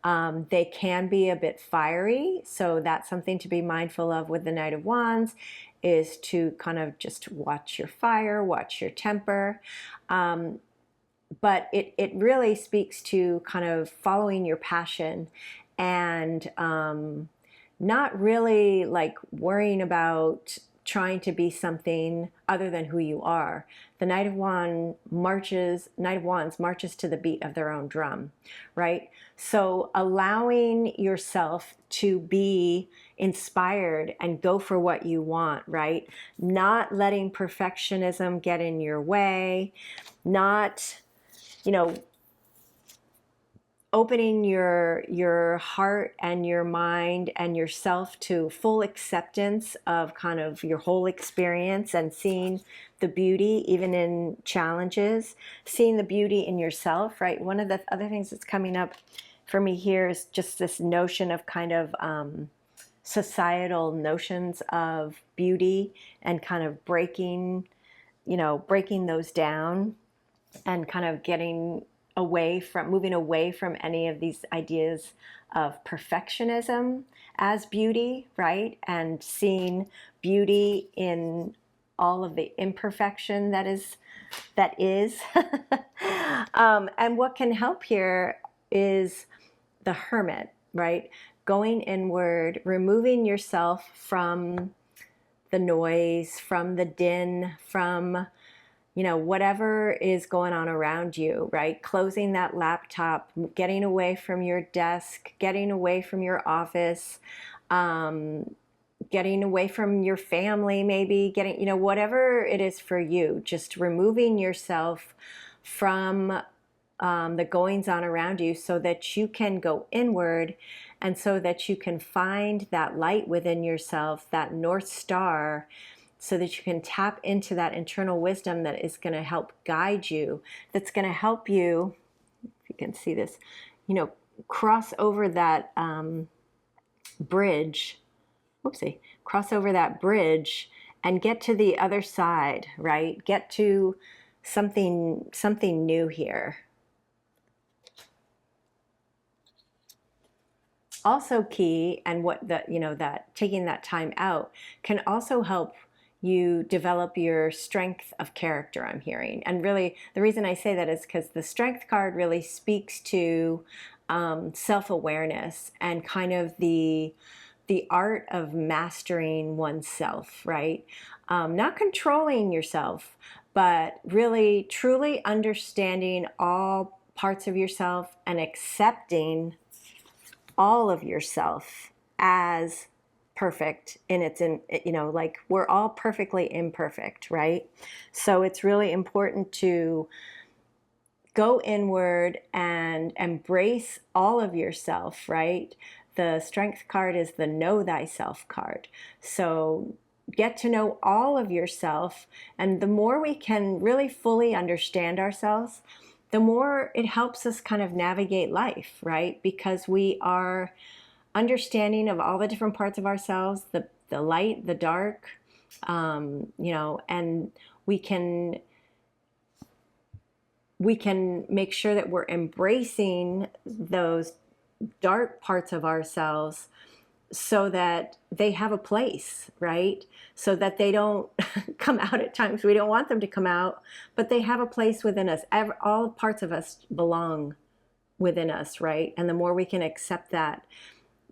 Speaker 1: They can be a bit fiery, so that's something to be mindful of with the Knight of Wands, is to kind of just watch your fire, watch your temper. But it really speaks to kind of following your passion and not really like worrying about trying to be something other than who you are. The Knight of Wands marches to the beat of their own drum, right? So allowing yourself to be inspired and go for what you want, right? Not letting perfectionism get in your way, not, you know, opening your heart and your mind and yourself to full acceptance of kind of your whole experience and seeing the beauty even in challenges, seeing the beauty in yourself, right? One of the other things that's coming up for me here is just this notion of kind of societal notions of beauty and kind of breaking those down and kind of moving away from any of these ideas of perfectionism as beauty, right? And seeing beauty in all of the imperfection that is. And what can help here is the Hermit. right? Going inward, removing yourself from the noise, from the din, from, you know, whatever is going on around you, right? Closing that laptop, getting away from your desk, getting away from your office, getting away from your family, maybe getting, you know, whatever it is for you, just removing yourself from the goings on around you so that you can go inward and so that you can find that light within yourself, that North Star, so that you can tap into that internal wisdom that is going to help guide you, that's going to help you, if you can see this, you know, cross over that bridge, cross over that bridge and get to the other side, right? Get to something new here. Also key, and what the, you know, that taking that time out can also help you develop your strength of character, I'm hearing. And really, the reason I say that is because the strength card really speaks to self-awareness and kind of the art of mastering oneself, right? Not controlling yourself, but really truly understanding all parts of yourself and accepting all of yourself as perfect in its, you know, like we're all perfectly imperfect, right? So it's really important to go inward and embrace all of yourself, right? The strength card is the know thyself card. So get to know all of yourself, and the more we can really fully understand ourselves, the more it helps us kind of navigate life, right? Because we are understanding of all the different parts of ourselves, the light, the dark, you know, and we can make sure that we're embracing those dark parts of ourselves so that they have a place, right? So that they don't come out at times. We don't want them to come out, but they have a place within us. All parts of us belong within us, right? And the more we can accept that,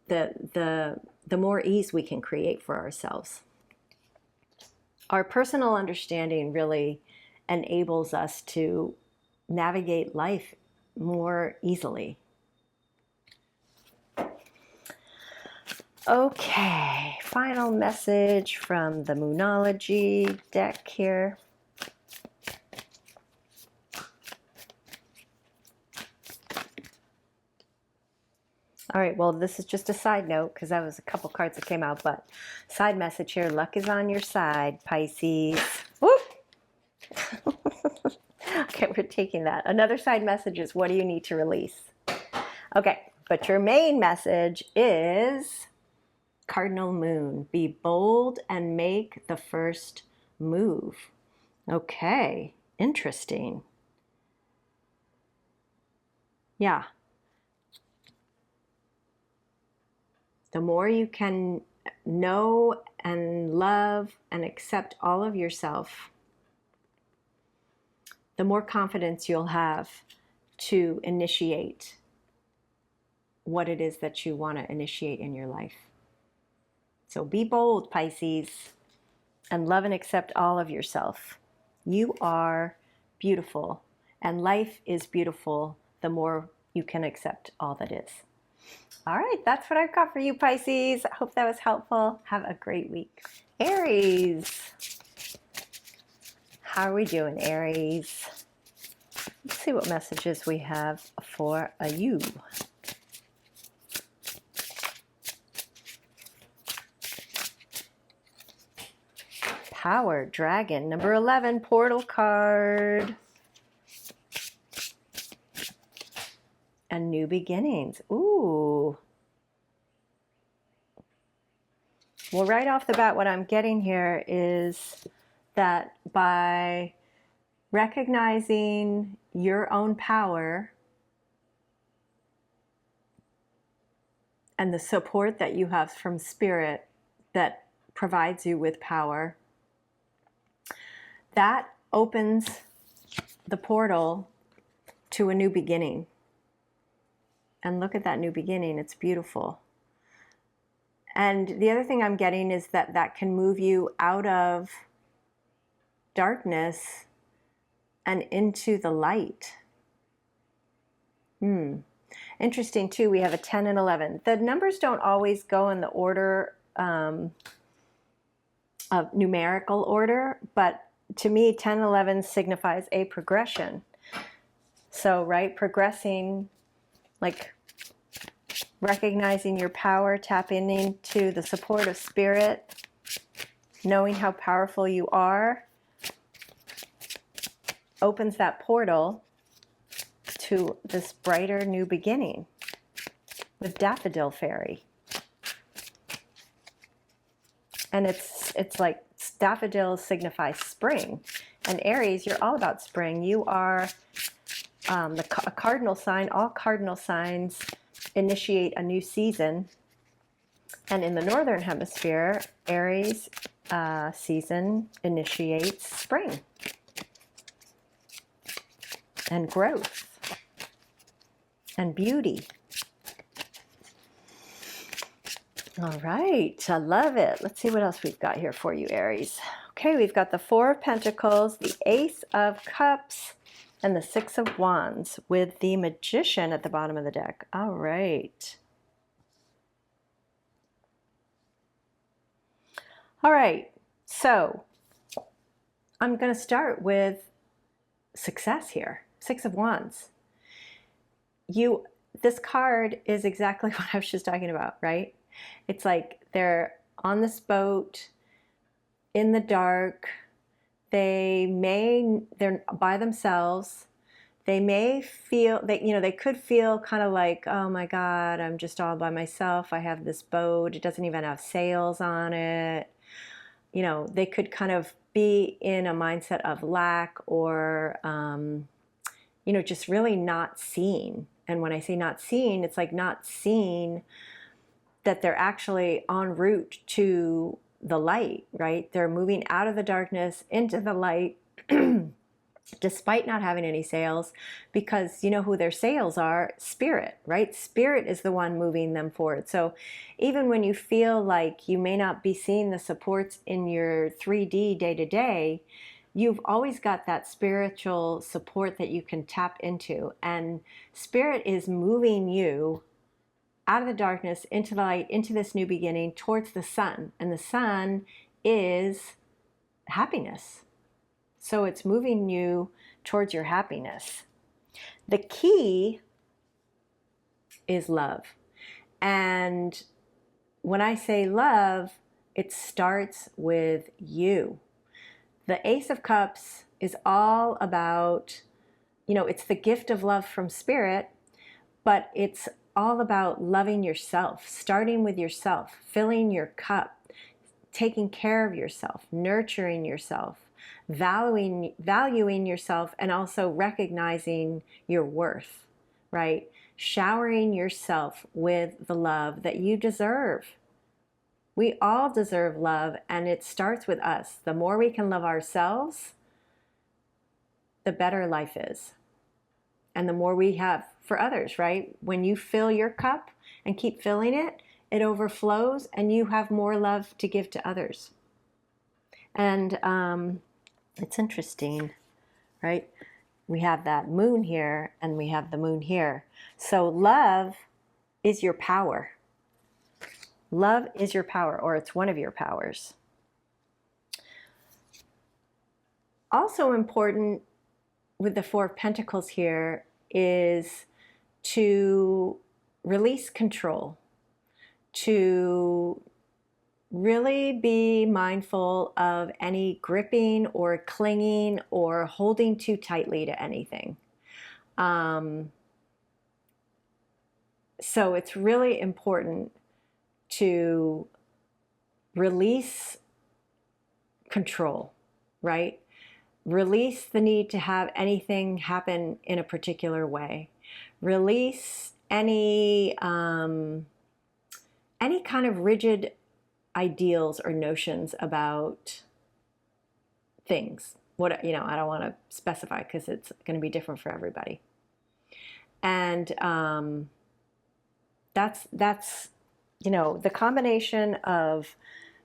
Speaker 1: the more ease we can create for ourselves. Our personal understanding really enables us to navigate life more easily. Okay, final message from the Moonology deck here. All right, well, this is just a side note because that was a couple cards that came out, but side message here, luck is on your side, Pisces. Woo! Okay, we're taking that. Another side message is, what do you need to release? Okay, but your main message is Cardinal Moon. Be bold and make the first move. Okay, interesting. Yeah. The more you can know and love and accept all of yourself, the more confidence you'll have to initiate what it is that you want to initiate in your life. So be bold, Pisces, and love and accept all of yourself. You are beautiful, and life is beautiful the more you can accept all that is. All right, that's what I've got for you, Pisces. I hope that was helpful. Have a great week. Aries. How are we doing, Aries? Let's see what messages we have for you. Power, Dragon, number 11, Portal card. And New Beginnings. Ooh. Well, right off the bat, what I'm getting here is that by recognizing your own power and the support that you have from Spirit that provides you with power, that opens the portal to a new beginning. And look at that new beginning. It's beautiful. And the other thing I'm getting is that that can move you out of darkness and into the light. Interesting too, we have a 10 and 11. The numbers don't always go in the order of numerical order, but to me 10 and 11 signifies a progression. So, right, progressing, like recognizing your power, tapping into the support of spirit, knowing how powerful you are, opens that portal to this brighter new beginning with Daffodil Fairy. And it's like daffodils signify spring. And Aries, you're all about spring. You are a cardinal sign. All cardinal signs initiate a new season. And in the Northern Hemisphere, Aries season initiates spring and growth and beauty. All right, I love it. Let's see what else we've got here for you, Aries. Okay, we've got the Four of Pentacles, the Ace of Cups, and the Six of Wands with the Magician at the bottom of the deck. All right. All right, so I'm going to start with success here. Six of Wands. This card is exactly what I was just talking about, right? It's like they're on this boat in the dark. They're by themselves. They may feel that, they could feel kind of like, oh my God, I'm just all by myself. I have this boat. It doesn't even have sails on it. They could kind of be in a mindset of lack or, just really not seeing. And when I say not seeing, it's like not seeing that they're actually en route to the light, right? They're moving out of the darkness into the light despite not having any sails, because you know who their sails are? Spirit, right? Spirit is the one moving them forward. So even when you feel like you may not be seeing the supports in your 3D day-to-day, you've always got that spiritual support that you can tap into. And Spirit is moving you out of the darkness into the light, into this new beginning, towards the sun. And the sun is happiness. So it's moving you towards your happiness. The key is love. And when I say love, it starts with you. The Ace of Cups is all about, it's the gift of love from Spirit, but it's all about loving yourself, starting with yourself, filling your cup, taking care of yourself, nurturing yourself, valuing yourself, and also recognizing your worth, right? Showering yourself with the love that you deserve. We all deserve love, and it starts with us. The more we can love ourselves, the better life is. And the more we have for others, right? When you fill your cup and keep filling it, it overflows and you have more love to give to others. And it's interesting, right? We have that moon here and we have the moon here. So love is your power. Love is your power, or it's one of your powers. Also important with the Four of Pentacles here is to release control, to really be mindful of any gripping or clinging or holding too tightly to anything. So it's really important to release control, right? Release the need to have anything happen in a particular way. Release any kind of rigid ideals or notions about things. I don't want to specify because it's going to be different for everybody. And that's, you know, the combination of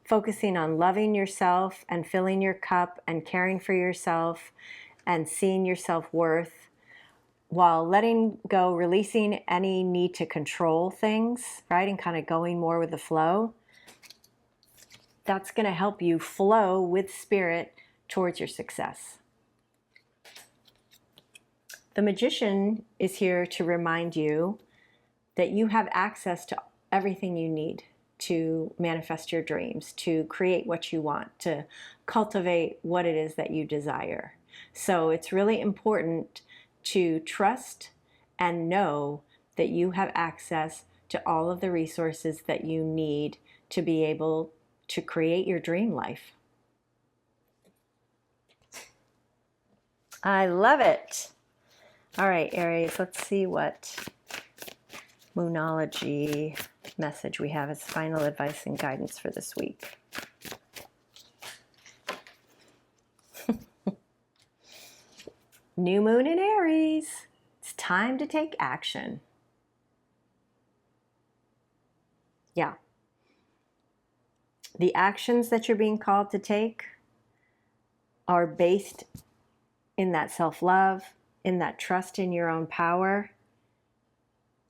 Speaker 1: focusing on loving yourself and filling your cup and caring for yourself and seeing your self-worth while letting go, releasing any need to control things, right? And kind of going more with the flow. That's going to help you flow with spirit towards your success. The Magician is here to remind you that you have access to everything you need to manifest your dreams, to create what you want, to cultivate what it is that you desire. So it's really important to trust and know that you have access to all of the resources that you need to be able to create your dream life. I love it. All right, Aries, let's see what Moonology message we have as final advice and guidance for this week. New moon in Aries. It's time to take action. Yeah. The actions that you're being called to take are based in that self-love, in that trust in your own power,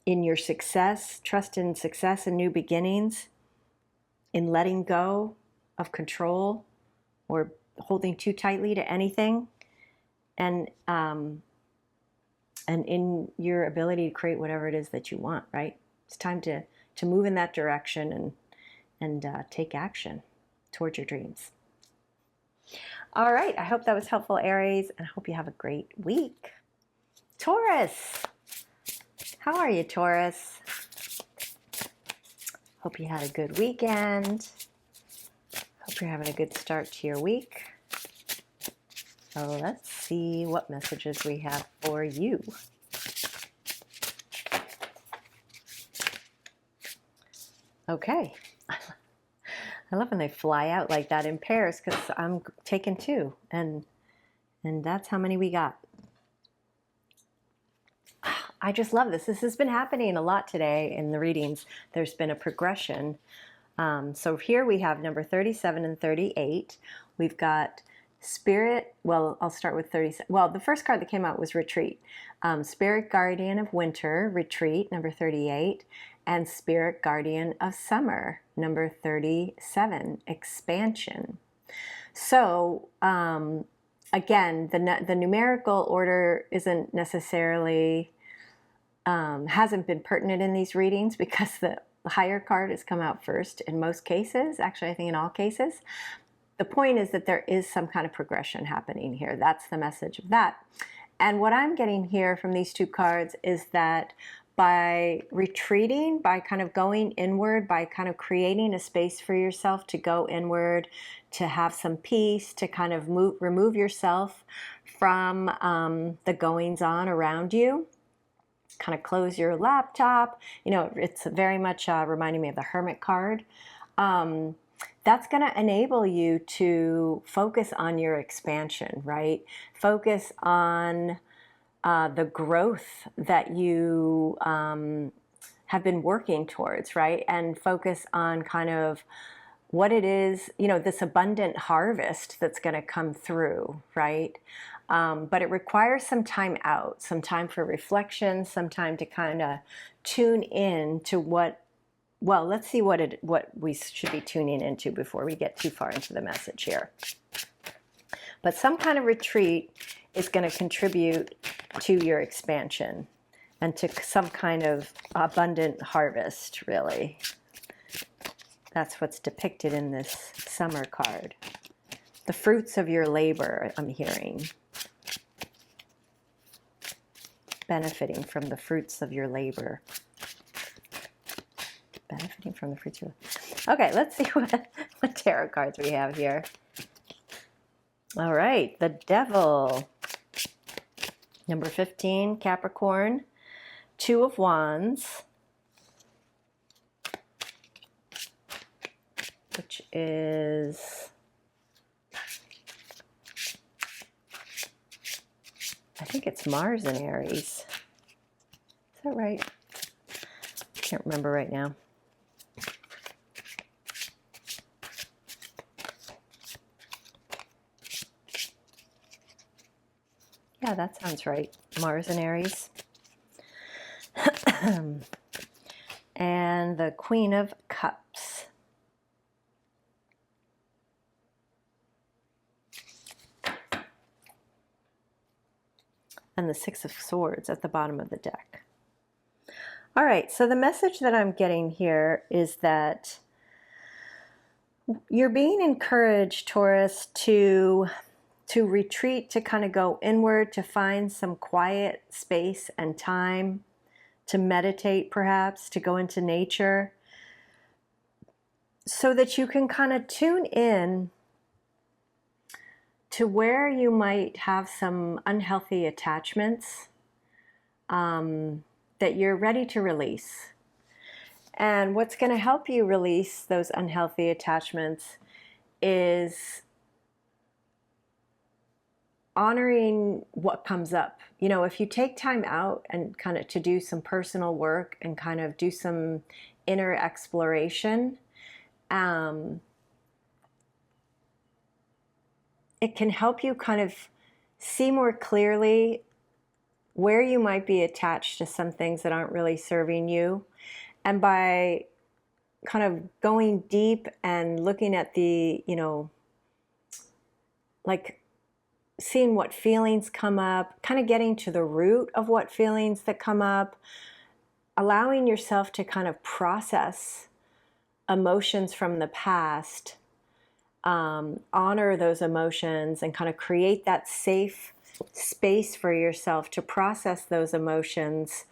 Speaker 1: in your success, trust in success and new beginnings, in letting go of control or holding too tightly to anything, and in your ability to create whatever it is that you want, right? It's time to move in that direction and take action towards your dreams. All right, I hope that was helpful, Aries, and I hope you have a great week. Taurus, how are you, Taurus? Hope you had a good weekend. Hope you're having a good start to your week. So let's see what messages we have for you. Okay. I love when they fly out like that in pairs because I'm taking two, and that's how many we got. I just love this. This has been happening a lot today in the readings. There's been a progression. So here we have number 37 and 38. We've got Spirit, well, I'll start with 37. Well, the first card that came out was Retreat. Spirit Guardian of Winter, Retreat, number 38. And Spirit Guardian of Summer, number 37, Expansion. So, again, the numerical order isn't necessarily, hasn't been pertinent in these readings because the higher card has come out first in most cases. Actually, I think in all cases. The point is that there is some kind of progression happening here. That's the message of that. And what I'm getting here from these two cards is that by retreating, by kind of going inward, by kind of creating a space for yourself to go inward, to have some peace, to kind of remove yourself from the goings on around you, kind of close your laptop. You know, it's very much reminding me of the Hermit card. That's going to enable you to focus on your expansion, right? Focus on the growth that you have been working towards, right? And focus on kind of what it is, you know, this abundant harvest that's going to come through, right? But it requires some time out, some time for reflection, some time to kind of tune in to what, well, let's see what we should be tuning into before we get too far into the message here. But some kind of retreat is going to contribute to your expansion and to some kind of abundant harvest, really. That's what's depicted in this summer card. The fruits of your labor, I'm hearing. Benefiting from the fruits of your labor. Benefiting from the fruits of your labor. Okay, let's see what tarot cards we have here. All right, the Devil. Number 15, Capricorn. Two of Wands. Which is, I think it's Mars in Aries. Is that right? can't remember right now. Yeah, that sounds right. Mars and Aries. And the Queen of Cups. And the Six of Swords at the bottom of the deck. All right, so the message that I'm getting here is that you're being encouraged, Taurus, to retreat, to kind of go inward, to find some quiet space and time, to meditate perhaps, to go into nature, so that you can kind of tune in to where you might have some unhealthy attachments that you're ready to release. And what's going to help you release those unhealthy attachments is honoring what comes up. You know, if you take time out and kind of to do some personal work and kind of do some inner exploration, it can help you kind of see more clearly where you might be attached to some things that aren't really serving you. And by kind of going deep and looking at the, you know, like seeing what feelings come up, kind of getting to the root of what feelings that come up, allowing yourself to kind of process emotions from the past, honor those emotions and kind of create that safe space for yourself to process those emotions,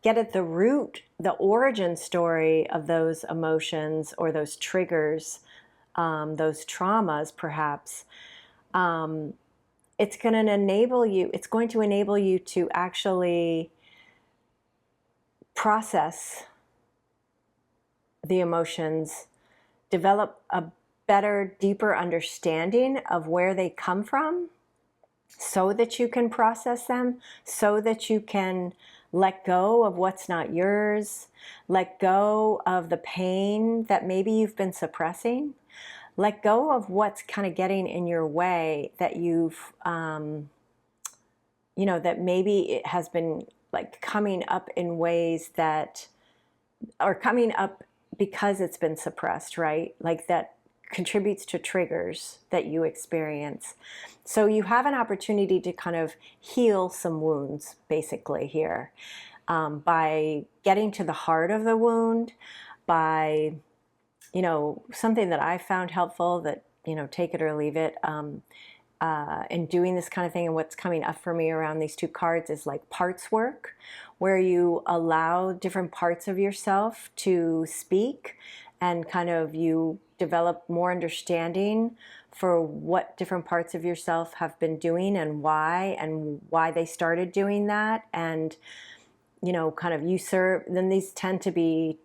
Speaker 1: get at the root, the origin story of those emotions or those triggers, those traumas perhaps. It's going to enable you to actually process the emotions, develop a better, deeper understanding of where they come from so that you can process them, so that you can let go of what's not yours, let go of the pain that maybe you've been suppressing, let go of what's kind of getting in your way that you've, you know, that maybe it has been like coming up in ways that are coming up because it's been suppressed, right? Like that contributes to triggers that you experience. So you have an opportunity to kind of heal some wounds basically here, by getting to the heart of the wound, by, you know, something that I found helpful that, you know, take it or leave it, in doing this kind of thing. And what's coming up for me around these two cards is like parts work, where you allow different parts of yourself to speak and kind of you develop more understanding for what different parts of yourself have been doing and why they started doing that. And, you know, kind of you serve, then these tend to be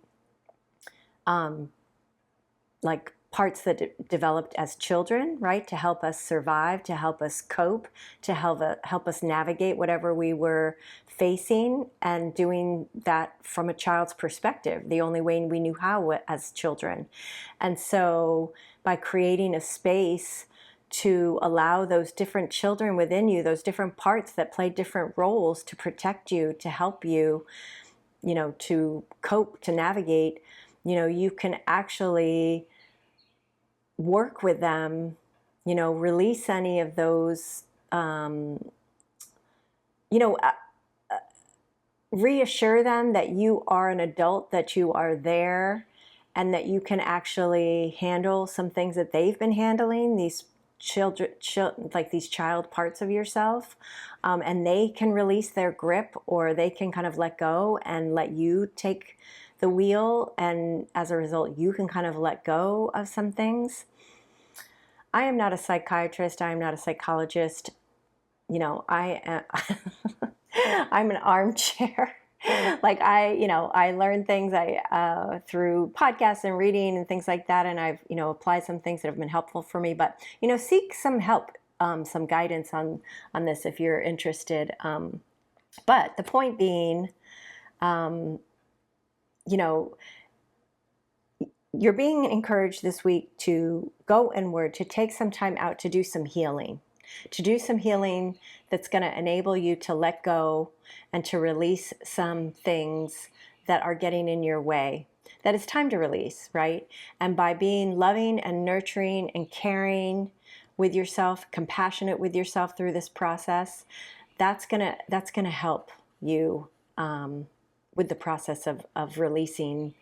Speaker 1: like parts that developed as children, right? To help us survive, to help us cope, to help us navigate whatever we were facing, and doing that from a child's perspective, the only way we knew how as children. And so by creating a space to allow those different children within you, those different parts that play different roles to protect you, to help you, you know, to cope, to navigate, you know, you can actually work with them, you know, release any of those, you know, reassure them that you are an adult, that you are there, and that you can actually handle some things that they've been handling, these children, like these child parts of yourself, and they can release their grip, or they can kind of let go and let you take the wheel, and as a result you can kind of let go of some things. I am not a psychiatrist, I am not a psychologist, you know, I am I'm an armchair. Like I learn things through podcasts and reading and things like that, and I've, you know, applied some things that have been helpful for me. But, you know, seek some help, some guidance on this if you're interested. But the point being, you know, you're being encouraged this week to go inward, to take some time out to do some healing. To do some healing that's going to enable you to let go and to release some things that are getting in your way, that it's time to release, right? And by being loving and nurturing and caring with yourself, compassionate with yourself through this process, that's gonna help you with the process of releasing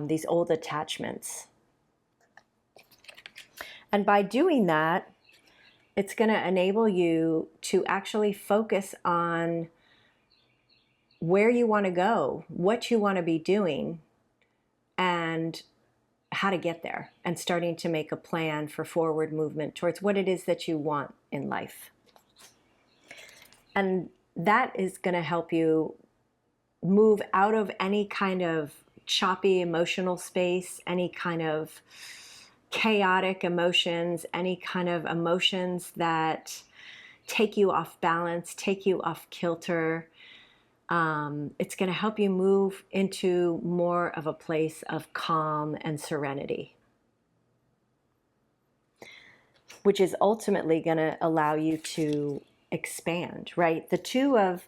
Speaker 1: these old attachments. And by doing that, it's going to enable you to actually focus on where you want to go, what you want to be doing, and how to get there, and starting to make a plan for forward movement towards what it is that you want in life. And that is going to help you move out of any kind of choppy emotional space, any kind of chaotic emotions, any kind of emotions that take you off balance, take you off kilter. It's going to help you move into more of a place of calm and serenity, which is ultimately going to allow you to expand, right? The Two of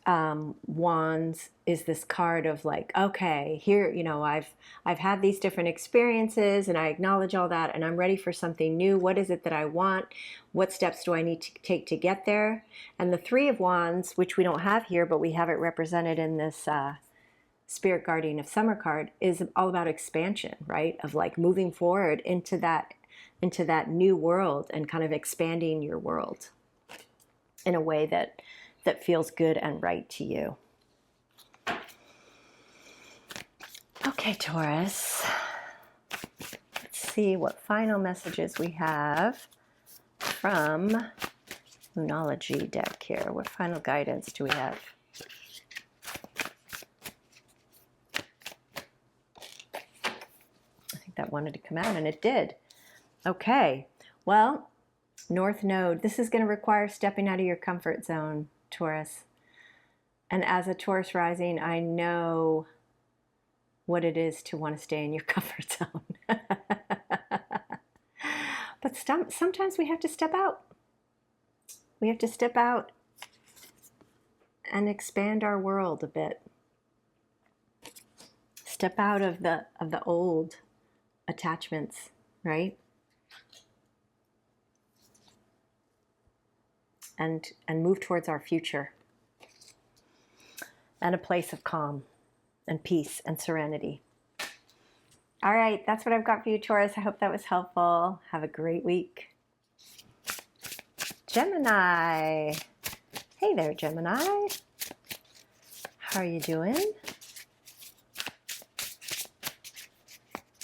Speaker 1: Wands is this card of like, okay, here, you know, I've had these different experiences and I acknowledge all that and I'm ready for something new. What is it that I want? What steps do I need to take to get there? And the Three of Wands, which we don't have here, but we have it represented in this Spirit Guardian of Summer card, is all about expansion, right? Of like moving forward into that new world and kind of expanding your world in a way that feels good and right to you. Okay, Taurus. Let's see what final messages we have from Moonology deck here. What final guidance do we have? I think that wanted to come out, and it did. Okay, well, North Node. This is going to require stepping out of your comfort zone, Taurus. And as a Taurus rising, I know what it is to want to stay in your comfort zone. But sometimes we have to step out. We have to step out and expand our world a bit. Step out of the old attachments, right? And move towards our future and a place of calm and peace and serenity. All right, that's what I've got for you, Taurus. I hope that was helpful. Have a great week. Gemini. Hey there, Gemini. How are you doing?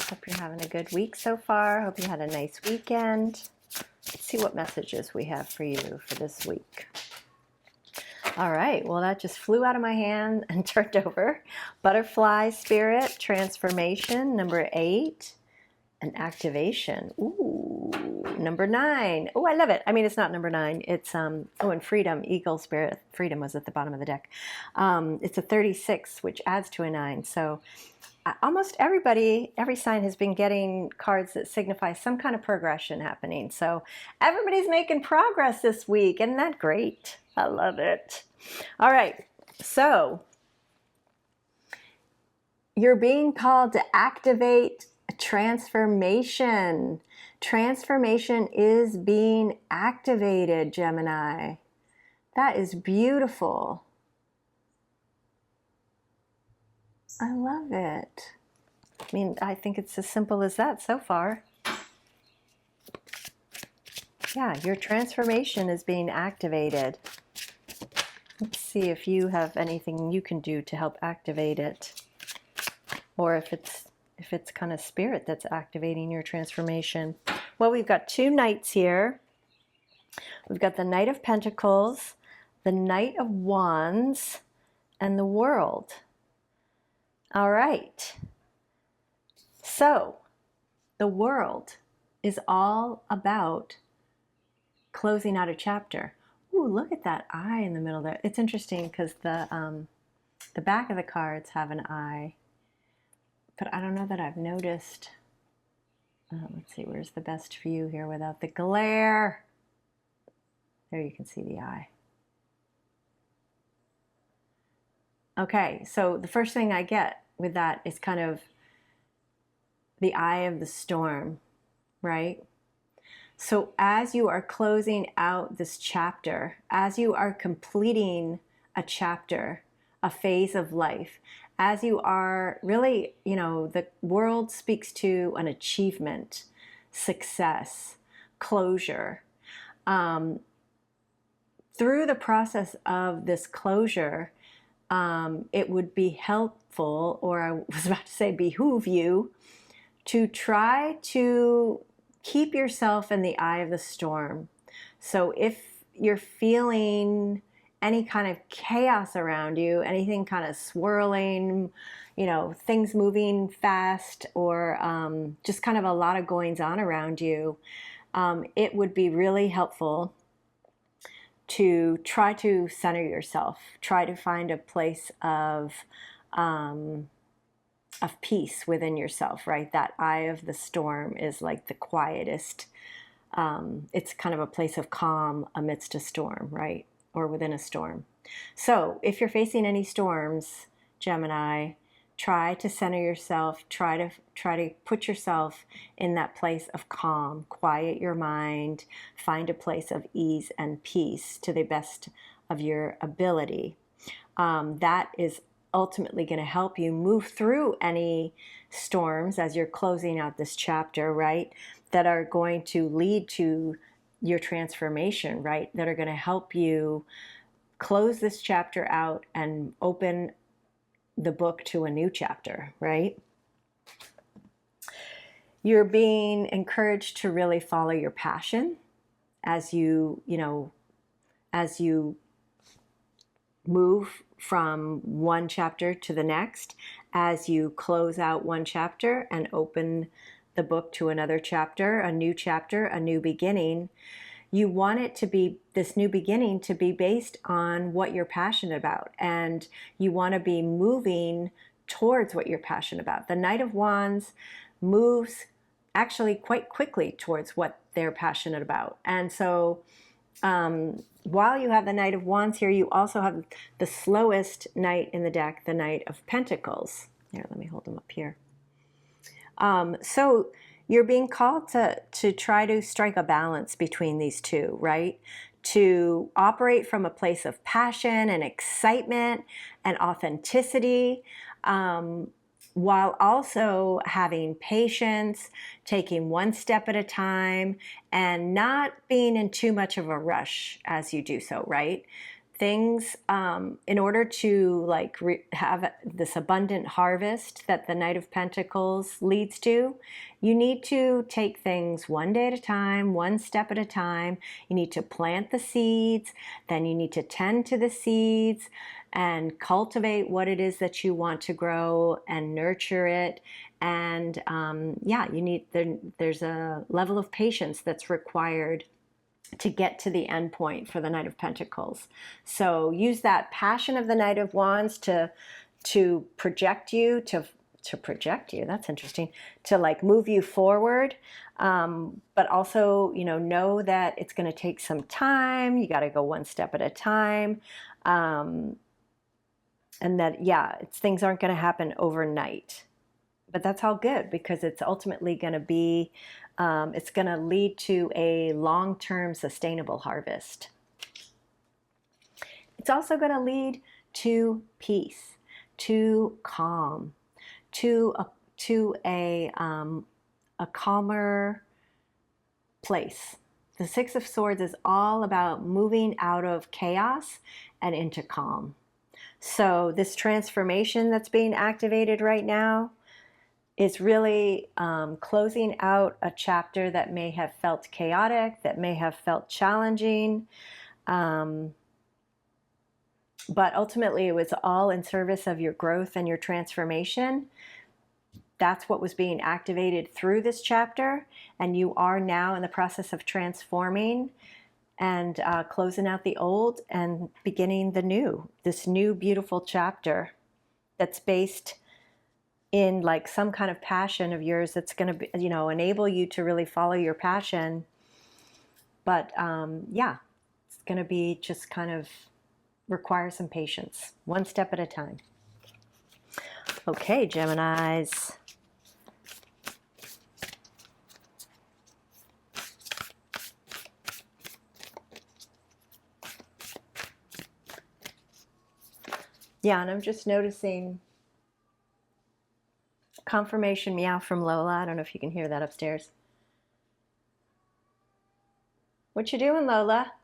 Speaker 1: Hope you're having a good week so far. Hope you had a nice weekend. Let's see what messages we have for you for this week. All right, well, that just flew out of my hand and turned over. Butterfly Spirit, Transformation, number 8, and Activation. Ooh, number 9. Oh, I love it. I mean, it's not number 9. It's, and Freedom, Eagle Spirit. Freedom was at the bottom of the deck. It's a 36, which adds to a 9. So almost everybody, every sign has been getting cards that signify some kind of progression happening. So everybody's making progress this week. Isn't that great? I love it. All right. So you're being called to activate a transformation. Transformation is being activated, Gemini. That is beautiful. I love it. I mean, I think it's as simple as that so far. Yeah, your transformation is being activated. Let's see if you have anything you can do to help activate it, or if it's kind of spirit that's activating your transformation. Well, we've got 2 knights here. We've got the Knight of Pentacles, the Knight of Wands, and the World. All right. So the World is all about closing out a chapter. Ooh, look at that eye in the middle there. It's interesting because the The back of the cards have an eye, but I don't know that I've noticed. Let's see, where's the best view here without the glare? There you can see the eye. Okay, so the first thing I get with that is kind of the eye of the storm, right? So as you are closing out this chapter, as you are completing a chapter, a phase of life, as you are really, you know, the world speaks to an achievement, success, closure. Through the process of this closure, it would be helpful, or I was about to say behoove you, to try to keep yourself in the eye of the storm. So if you're feeling any kind of chaos around you, anything kind of swirling, you know, things moving fast, or just kind of a lot of goings on around you, it would be really helpful to try to center yourself, try to find a place of peace within yourself, right? That eye of the storm is like the quietest. It's kind of a place of calm amidst a storm, right? Or within a storm. So if you're facing any storms, Gemini, try to center yourself, try to put yourself in that place of calm, quiet your mind, find a place of ease and peace to the best of your ability. That is ultimately going to help you move through any storms as you're closing out this chapter, right? That are going to lead to your transformation, right? That are going to help you close this chapter out and open the book to a new chapter, right? You're being encouraged to really follow your passion as you move from one chapter to the next, as you close out one chapter and open the book to another chapter, a new beginning. You want it to be, this new beginning to be based on what you're passionate about, and you want to be moving towards what you're passionate about. The Knight of Wands moves actually quite quickly towards what they're passionate about. And so while you have the Knight of Wands here, you also have the slowest knight in the deck, the Knight of Pentacles. Here, let me hold them up here. So you're being called to try to strike a balance between these two, right? To operate from a place of passion and excitement and authenticity, while also having patience, taking one step at a time, and not being in too much of a rush as you do so, right? Things, in order to have this abundant harvest that the Knight of Pentacles leads to, you need to take things one day at a time, one step at a time. You need to plant the seeds, then you need to tend to the seeds and cultivate what it is that you want to grow and nurture it. And there's a level of patience that's required to get to the end point for the Knight of Pentacles. So use that passion of the Knight of Wands to project you, that's interesting, to move you forward, but also, know that it's going to take some time. You got to go one step at a time, and that, things aren't going to happen overnight. But that's all good, because it's ultimately going to be, it's going to lead to a long-term sustainable harvest. It's also going to lead to peace, to calm, to a calmer place. The Six of Swords is all about moving out of chaos and into calm. So this transformation that's being activated right now is really closing out a chapter that may have felt chaotic, that may have felt challenging, but ultimately it was all in service of your growth and your transformation. That's what was being activated through this chapter, and you are now in the process of transforming and closing out the old and beginning the new, this new beautiful chapter. that's based in like some kind of passion of yours that's going to be, you know, enable you to really follow your passion. But yeah, it's going to be just kind of require some patience, one step at a time. Okay, Geminis. Yeah, and I'm just noticing confirmation meow from Lola. I don't know if you can hear that upstairs. What you doing, Lola?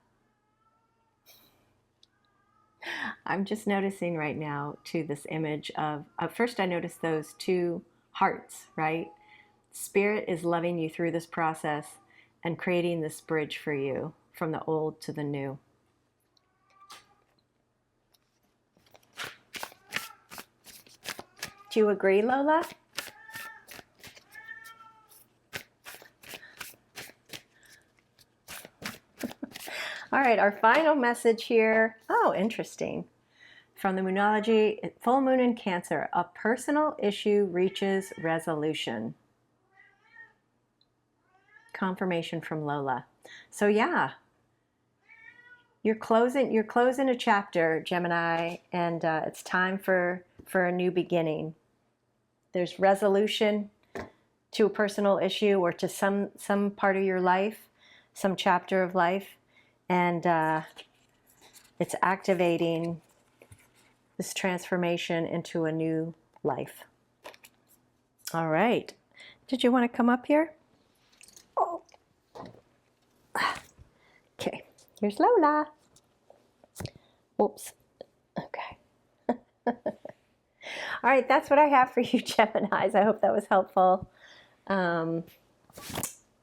Speaker 1: I'm just noticing right now too this image of first I noticed those two hearts, right? Spirit is loving you through this process and creating this bridge for you from the old to the new. Do you agree, Lola? All right, our final message here. Oh, interesting. From the Moonology, full moon in Cancer, a personal issue reaches resolution. Confirmation from Lola. So yeah, you're closing a chapter, Gemini, and it's time for a new beginning. There's resolution to a personal issue or to some part of your life, some chapter of life, and it's activating this transformation into a new life. All right. Did you want to come up here? Oh. Okay. Here's Lola. Whoops. Okay. All right, that's what I have for you, Geminis. I hope that was helpful. I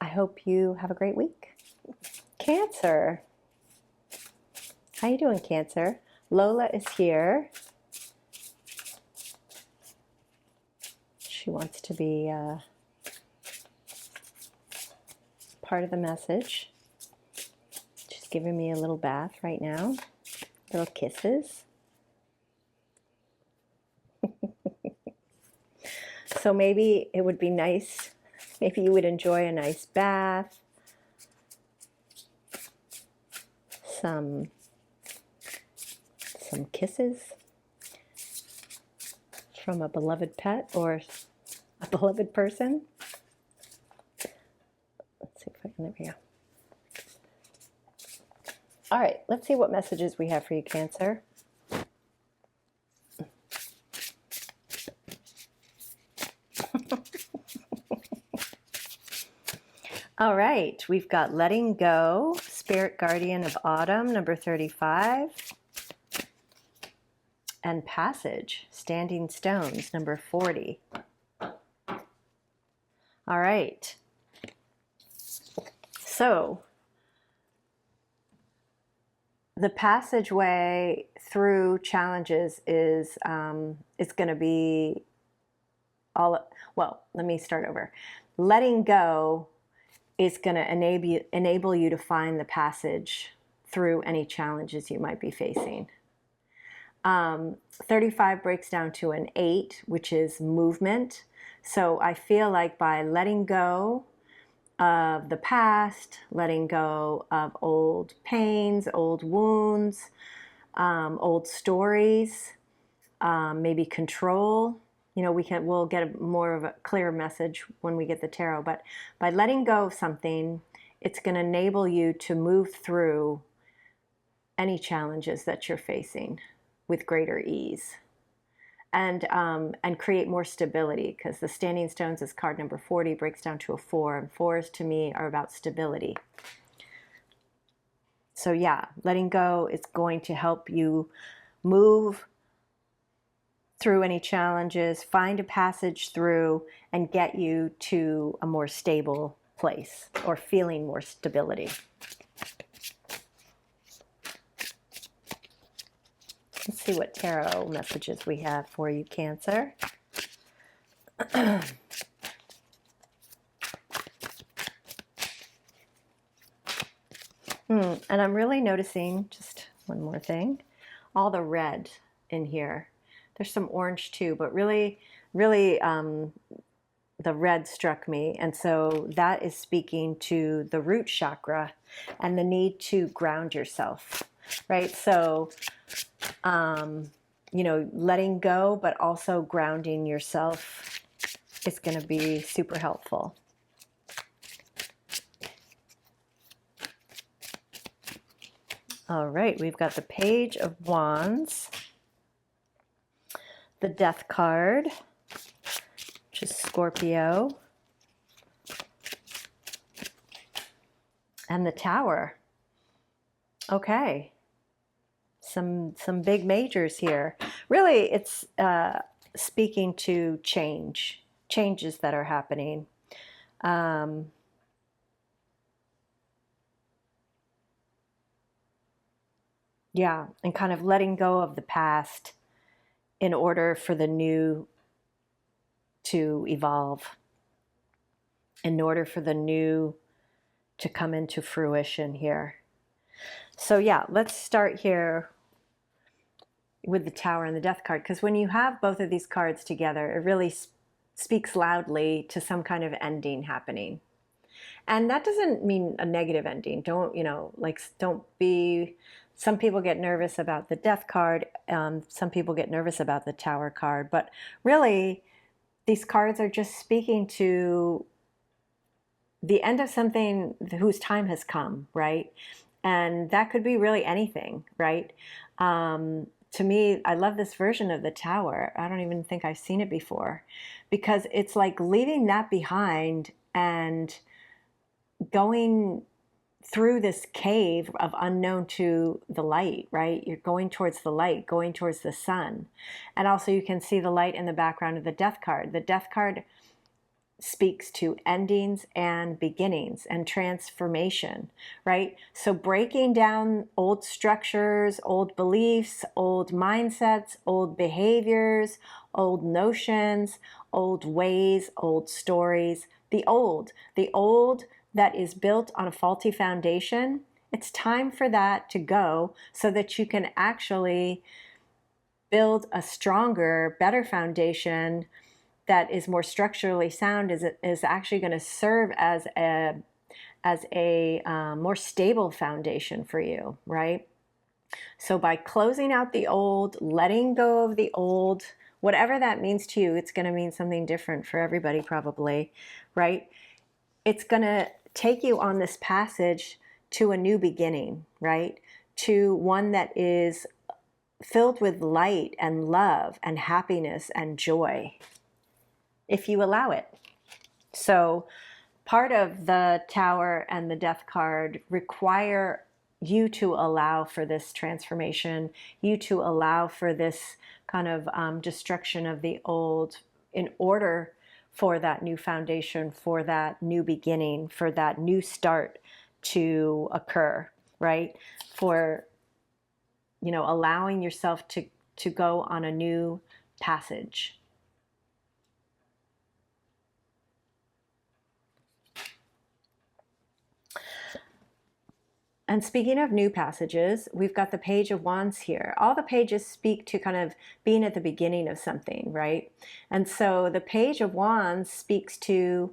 Speaker 1: hope you have a great week. Cancer. How you doing, Cancer? Lola is here. She wants to be part of the message. She's giving me a little bath right now. Little kisses. So maybe it would be nice, maybe you would enjoy a nice bath, some kisses from a beloved pet or a beloved person. Let's see if I can, there we go. All right, let's see what messages we have for you, Cancer. All right, we've got Letting Go, Spirit Guardian of Autumn, number 35, and Passage, Standing Stones, number 40. All right, so the passageway through challenges is going to be all, well, let me start over. Letting go is going to enable you to find the passage through any challenges you might be facing. 35 breaks down to an 8, which is movement. So I feel like by letting go of the past, letting go of old pains, old wounds, old stories, maybe control. You know, we'll get more of a clear message when we get the tarot, but by letting go of something, it's going to enable you to move through any challenges that you're facing with greater ease and create more stability, because the Standing Stones is card number 40, breaks down to a 4, and 4s to me are about stability. So yeah, letting go is going to help you move through any challenges, find a passage through, and get you to a more stable place or feeling more stability. Let's see what tarot messages we have for you, Cancer. And I'm really noticing, just one more thing, all the red in here. There's some orange too, but really, really, the red struck me. And so that is speaking to the root chakra and the need to ground yourself, right? So, you know, letting go, but also grounding yourself is going to be super helpful. All right, we've got the Page of Wands, the Death card, which is Scorpio, and the Tower. Okay, some big majors here. Really, it's speaking to changes that are happening. Yeah, and kind of letting go of the past in order for the new to evolve, in order for the new to come into fruition here. So yeah, let's start here with the Tower and the Death card, because when you have both of these cards together, it really speaks loudly to some kind of ending happening. And that doesn't mean a negative ending. Don't, you know, like, don't be, some people get nervous about the Death card. Some people get nervous about the Tower card, but really these cards are just speaking to the end of something whose time has come, right? And that could be really anything, right? To me, I love this version of the Tower. I don't even think I've seen it before, because it's like leaving that behind and going through this cave of unknown to the light, right? You're going towards the light, going towards the sun. And also you can see the light in the background of the Death card. The Death card speaks to endings and beginnings and transformation, right? So breaking down old structures, old beliefs, old mindsets, old behaviors, old notions, old ways, old stories, the old that is built on a faulty foundation. It's time for that to go so that you can actually build a stronger, better foundation that is more structurally sound, is actually going to serve as a more stable foundation for you, right? So by closing out the old, letting go of the old, whatever that means to you, it's going to mean something different for everybody probably, right? It's going to take you on this passage to a new beginning, right? To one that is filled with light and love and happiness and joy, if you allow it. So part of the Tower and the Death card require you to allow for this transformation, you to allow for this kind of destruction of the old in order for that new foundation, for that new beginning, for that new start to occur, right? For, you know, allowing yourself to go on a new passage. And speaking of new passages, we've got the Page of Wands here. All the pages speak to kind of being at the beginning of something, right? And so the Page of Wands speaks to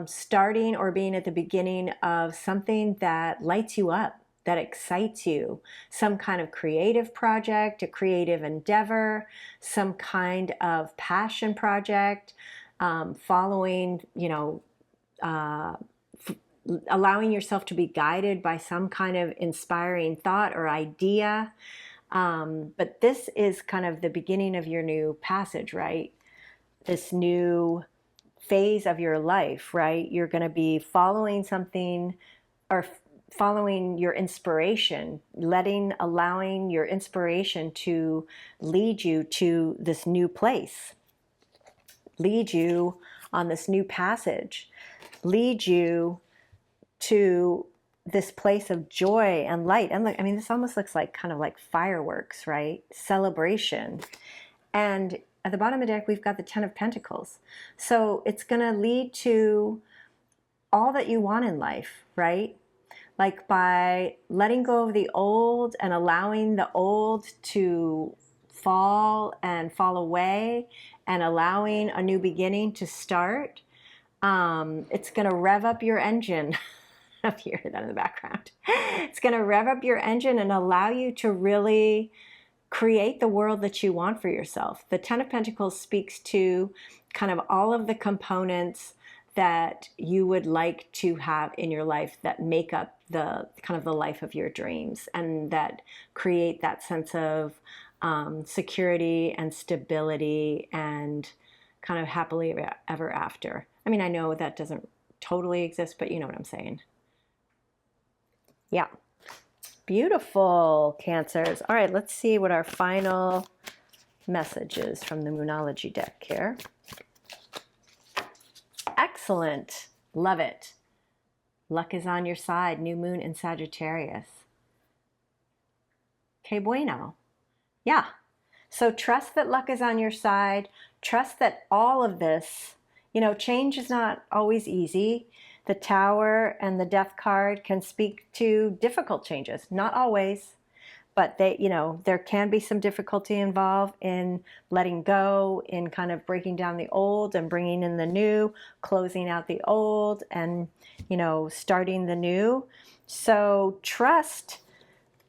Speaker 1: starting or being at the beginning of something that lights you up, that excites you, some kind of creative project, a creative endeavor, some kind of passion project, following, you know, allowing yourself to be guided by some kind of inspiring thought or idea. But this is kind of the beginning of your new passage, right? This new phase of your life, right? You're going to be following something or following your inspiration, allowing your inspiration to lead you to this new place, lead you on this new passage, lead you to this place of joy and light. And look, I mean, this almost looks like kind of like fireworks, right? Celebration. And at the bottom of the deck, we've got the 10 of Pentacles. So it's going to lead to all that you want in life, right? Like by letting go of the old and allowing the old to fall and fall away and allowing a new beginning to start. It's going to rev up your engine. If you hear that in the background, it's going to rev up your engine and allow you to really create the world that you want for yourself. The Ten of Pentacles speaks to kind of all of the components that you would like to have in your life that make up the kind of the life of your dreams, and that create that sense of security and stability and kind of happily ever after. I mean, I know that doesn't totally exist, but you know what I'm saying. Yeah. Beautiful, Cancers. All right, let's see what our final message is from the Moonology deck here. Excellent. Love it. Luck is on your side. New moon in Sagittarius. Que bueno. Yeah. So trust that luck is on your side. Trust that all of this, change is not always easy. The Tower and the Death card can speak to difficult changes. Not always, but there can be some difficulty involved in letting go, in kind of breaking down the old and bringing in the new, closing out the old and, starting the new. So trust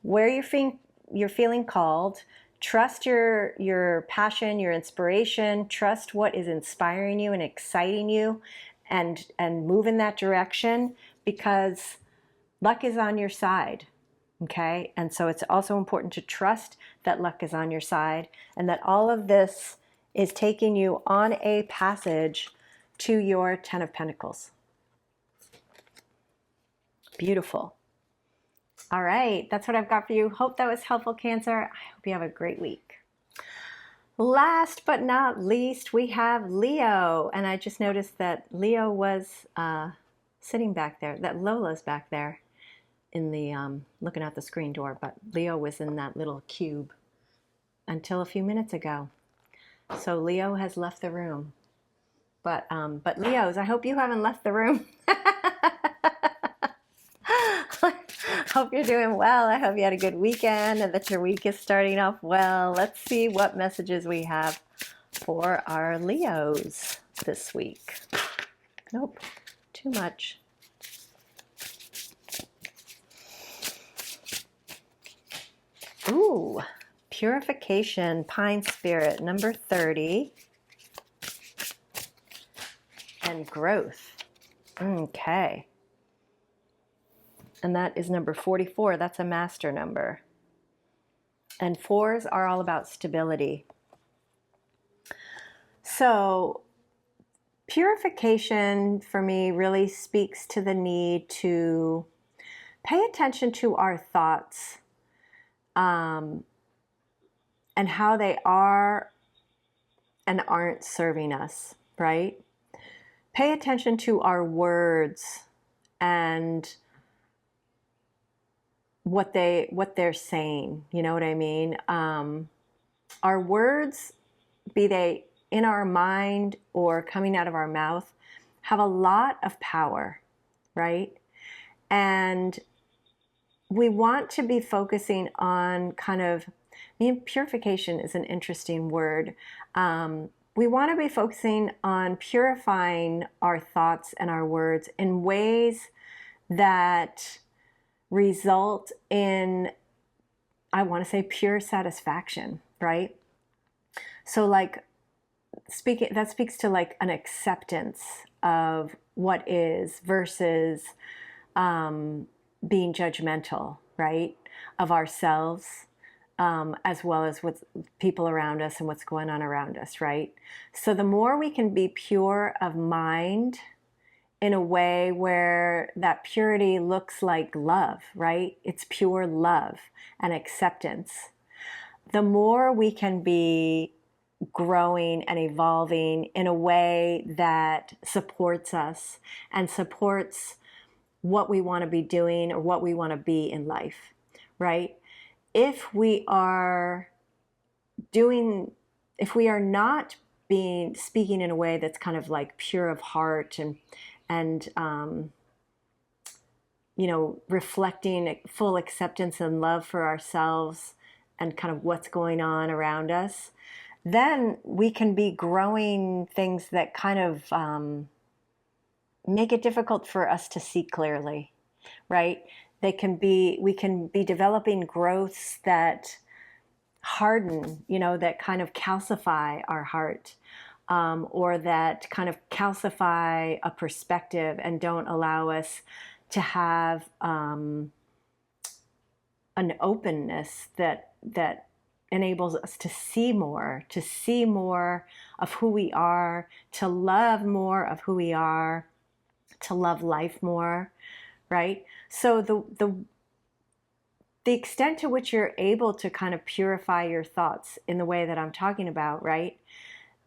Speaker 1: where you're feeling called. Trust your passion, your inspiration. Trust what is inspiring you and exciting you, and move in that direction, because luck is on your side. Okay? And so it's also important to trust that luck is on your side, and that all of this is taking you on a passage to your Ten of Pentacles. Beautiful. All right, that's what I've got for you. Hope that was helpful, Cancer. I hope you have a great week. Last but not least, we have Leo. And I just noticed that Leo was sitting back there, that Lola's back there in the, looking out the screen door, but Leo was in that little cube until a few minutes ago. So Leo has left the room. But Leos, I hope you haven't left the room. Hope you're doing well. I hope you had a good weekend and that your week is starting off well. Let's see what messages we have for our Leos this week. Nope, too much. Ooh, Purification, Pine Spirit, number 30. And Growth. Okay. And that is number 44. That's a master number. And 4s are all about stability. So purification for me really speaks to the need to pay attention to our thoughts, and how they are and aren't serving us, right? Pay attention to our words and what they're saying, you know what I mean? Our words, be they in our mind or coming out of our mouth, have a lot of power, right? And we want to be focusing on purification is an interesting word. We want to be focusing on purifying our thoughts and our words in ways that result in, I want to say, pure satisfaction, right? So that speaks to like an acceptance of what is versus being judgmental, right? Of ourselves, as well as with people around us and what's going on around us, right? So the more we can be pure of mind in a way where that purity looks like love, right? It's pure love and acceptance. The more we can be growing and evolving in a way that supports us and supports what we want to be doing or what we want to be in life, right? If we are not speaking in a way that's kind of like pure of heart and reflecting full acceptance and love for ourselves and kind of what's going on around us, then we can be growing things that kind of make it difficult for us to see clearly, right? We can be developing growths that harden, that kind of calcify our heart, or that kind of calcify a perspective and don't allow us to have an openness that enables us to see more of who we are, to love more of who we are, to love life more, right? So the extent to which you're able to kind of purify your thoughts in the way that I'm talking about, right?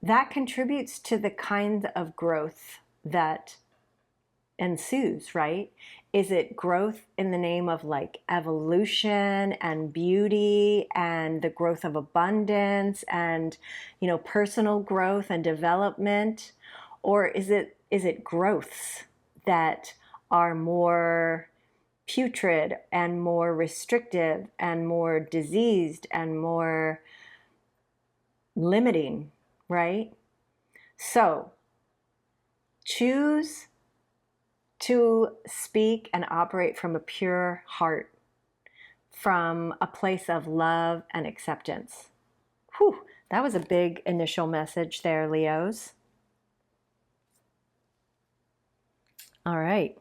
Speaker 1: That contributes to the kind of growth that ensues, right? Is it growth in the name of like evolution and beauty and the growth of abundance and, personal growth and development? Or is it growths that are more putrid and more restrictive and more diseased and more limiting, right? So choose to speak and operate from a pure heart, from a place of love and acceptance. Whew, that was a big initial message there, Leos. All right.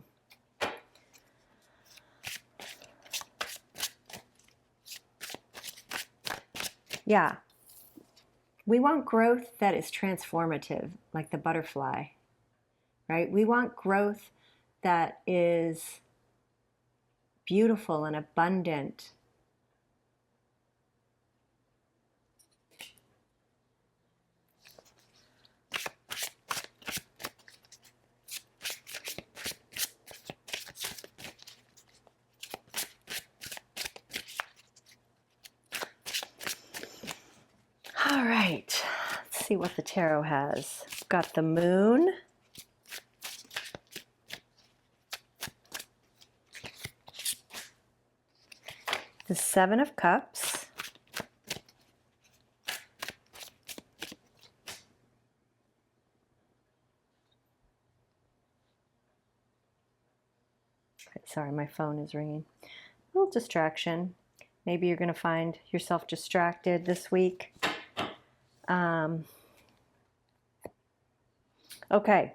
Speaker 1: Yeah. We want growth that is transformative, like the butterfly, right? We want growth that is beautiful and abundant. All right, let's see what the tarot has. We've got the moon, the Seven of Cups, sorry, my phone is ringing. A little distraction. Maybe you're going to find yourself distracted this week. Okay.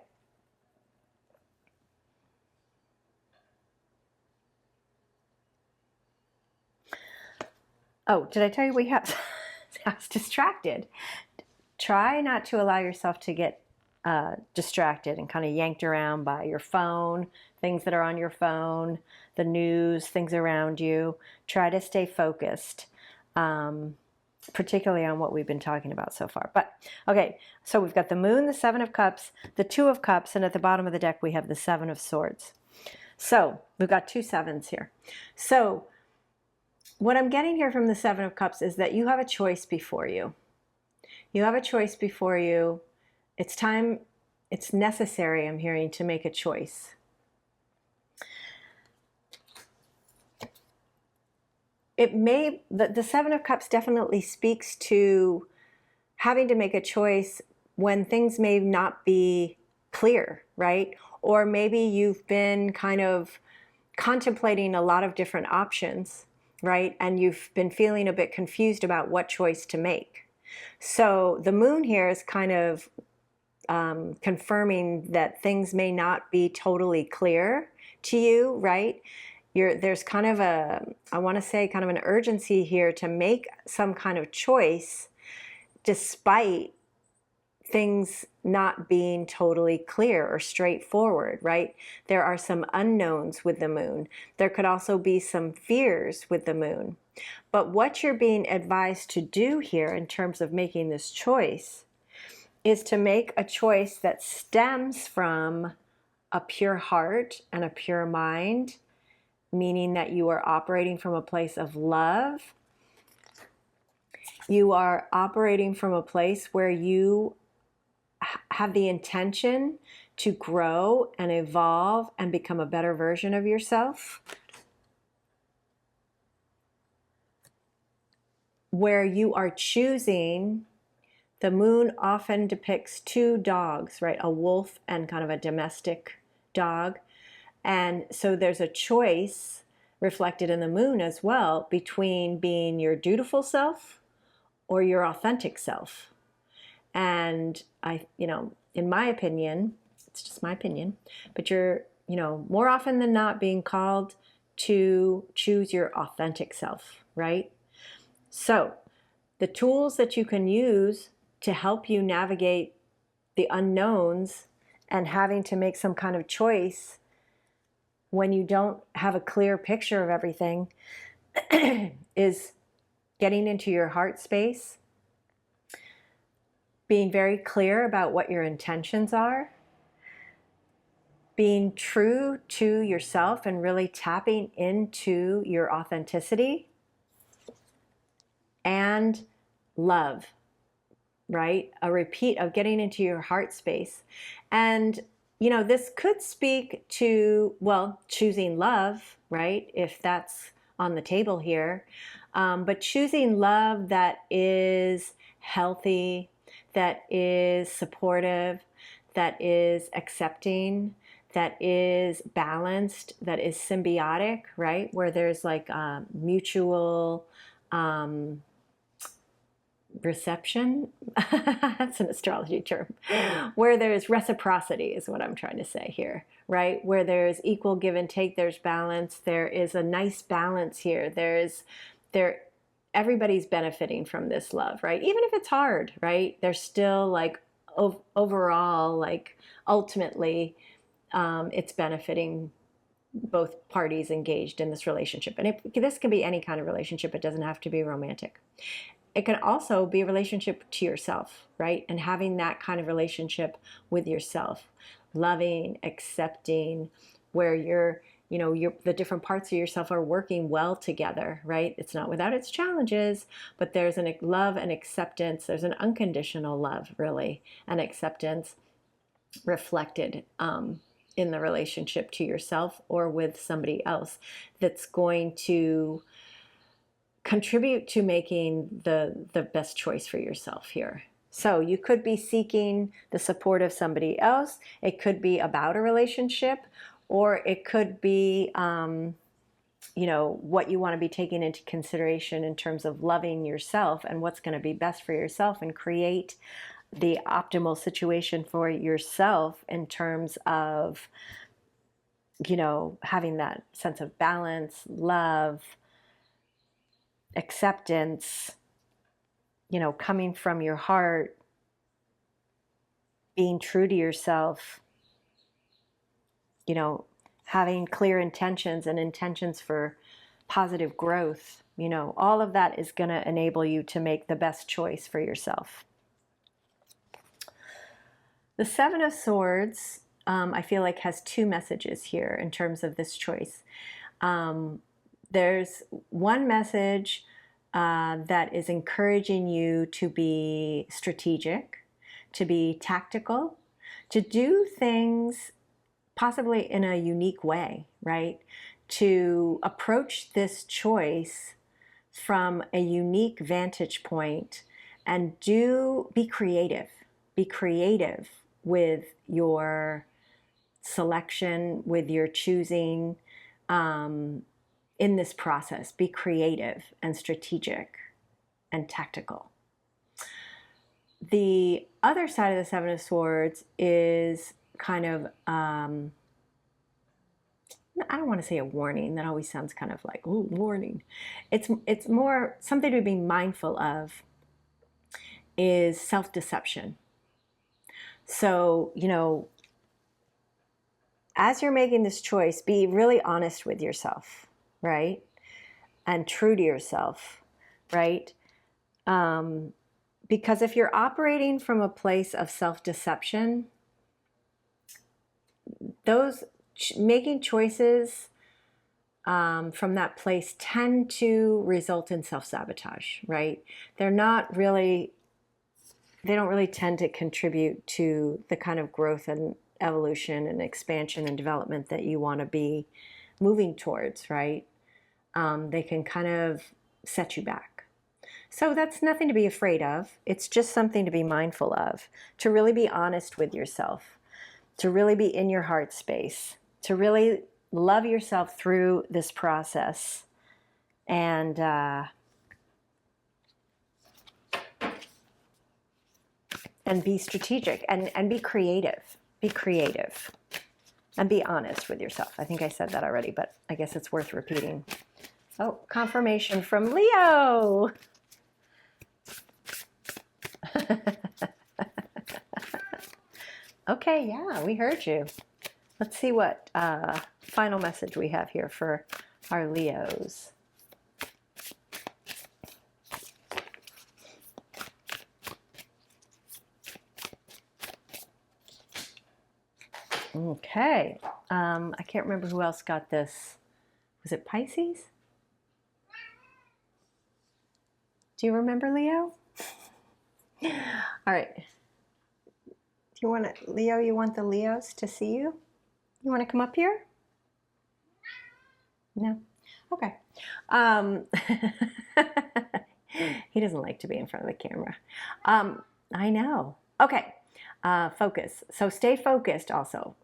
Speaker 1: Oh, did I tell you we have? I was distracted. Try not to allow yourself to get distracted and kind of yanked around by your phone, things that are on your phone, the news, things around you. Try to stay focused, particularly on what we've been talking about so far. But okay, so we've got the moon, the Seven of Cups, the Two of Cups, and at the bottom of the deck we have the Seven of Swords. So we've got two sevens here. So what I'm getting here from the Seven of Cups is that you have a choice before you. You have a choice before you. It's time, it's necessary, I'm hearing, to make a choice. The Seven of Cups definitely speaks to having to make a choice when things may not be clear, right? Or maybe you've been kind of contemplating a lot of different options, right? And you've been feeling a bit confused about what choice to make. So the moon here is kind of confirming that things may not be totally clear to you, right? There's kind of I want to say kind of an urgency here to make some kind of choice despite things not being totally clear or straightforward, right? There are some unknowns with the moon. There could also be some fears with the moon. But what you're being advised to do here in terms of making this choice is to make a choice that stems from a pure heart and a pure mind, meaning that you are operating from a place of love. You are operating from a place where you have the intention to grow and evolve and become a better version of yourself. where you are choosing. The moon often depicts two dogs, right? A wolf and kind of a domestic dog. And so there's a choice reflected in the moon as well between being your dutiful self or your authentic self. And in my opinion, it's just my opinion, but you're, more often than not being called to choose your authentic self, right? So the tools that you can use to help you navigate the unknowns and having to make some kind of choice when you don't have a clear picture of everything is getting into your heart space, being very clear about what your intentions are, being true to yourself and really tapping into your authenticity, and love, right? A repeat of getting into your heart space. And, this could speak to, well, choosing love, right? If that's on the table here. But choosing love that is healthy, that is supportive, that is accepting, that is balanced, that is symbiotic, right? Where there's like mutual reception. That's an astrology term. Where there's reciprocity is what I'm trying to say here, right? Where there's equal give and take, there's balance. There is a nice balance here. Everybody's benefiting from this love, right? Even if it's hard, right? There's still like overall, like ultimately, it's benefiting both parties engaged in this relationship. And this can be any kind of relationship. It doesn't have to be romantic. It can also be a relationship to yourself, right? And having that kind of relationship with yourself, loving, accepting, where the different parts of yourself are working well together, right? It's not without its challenges, but there's a love and acceptance. There's an unconditional love, really, and acceptance reflected in the relationship to yourself or with somebody else that's going to contribute to making the best choice for yourself here. So you could be seeking the support of somebody else. It could be about a relationship, or it could be, what you want to be taking into consideration in terms of loving yourself and what's going to be best for yourself and create the optimal situation for yourself in terms of, having that sense of balance, love, acceptance, coming from your heart, being true to yourself, having clear intentions and intentions for positive growth, all of that is going to enable you to make the best choice for yourself. The Seven of Swords, I feel like has two messages here in terms of this choice. There's one message that is encouraging you to be strategic, to be tactical, to do things possibly in a unique way, right? To approach this choice from a unique vantage point and be creative. Be creative with your selection, with your choosing, in this process. Be creative and strategic and tactical. The other side of the Seven of Swords is kind of, I don't want to say a warning. That always sounds kind of like, ooh, warning. It's more something to be mindful of is self-deception. So, as you're making this choice, be really honest with yourself, right? And true to yourself, right? Because if you're operating from a place of self-deception, making choices from that place tend to result in self-sabotage, right? They don't really tend to contribute to the kind of growth and evolution and expansion and development that you want to be moving towards, right? They can kind of set you back. So that's nothing to be afraid of. It's just something to be mindful of, to really be honest with yourself, to really be in your heart space, to really love yourself through this process, and be strategic and be creative. Be creative and be honest with yourself. I think I said that already, but I guess it's worth repeating. Oh, confirmation from Leo. Okay, yeah, we heard you. Let's see what final message we have here for our Leos. Okay, I can't remember who else got this. Was it Pisces? Do you remember, Leo? All right. Do you want to, Leo, you want the Leos to see you? You want to come up here? No? Okay. He doesn't like to be in front of the camera. I know. Okay. Focus. So stay focused also.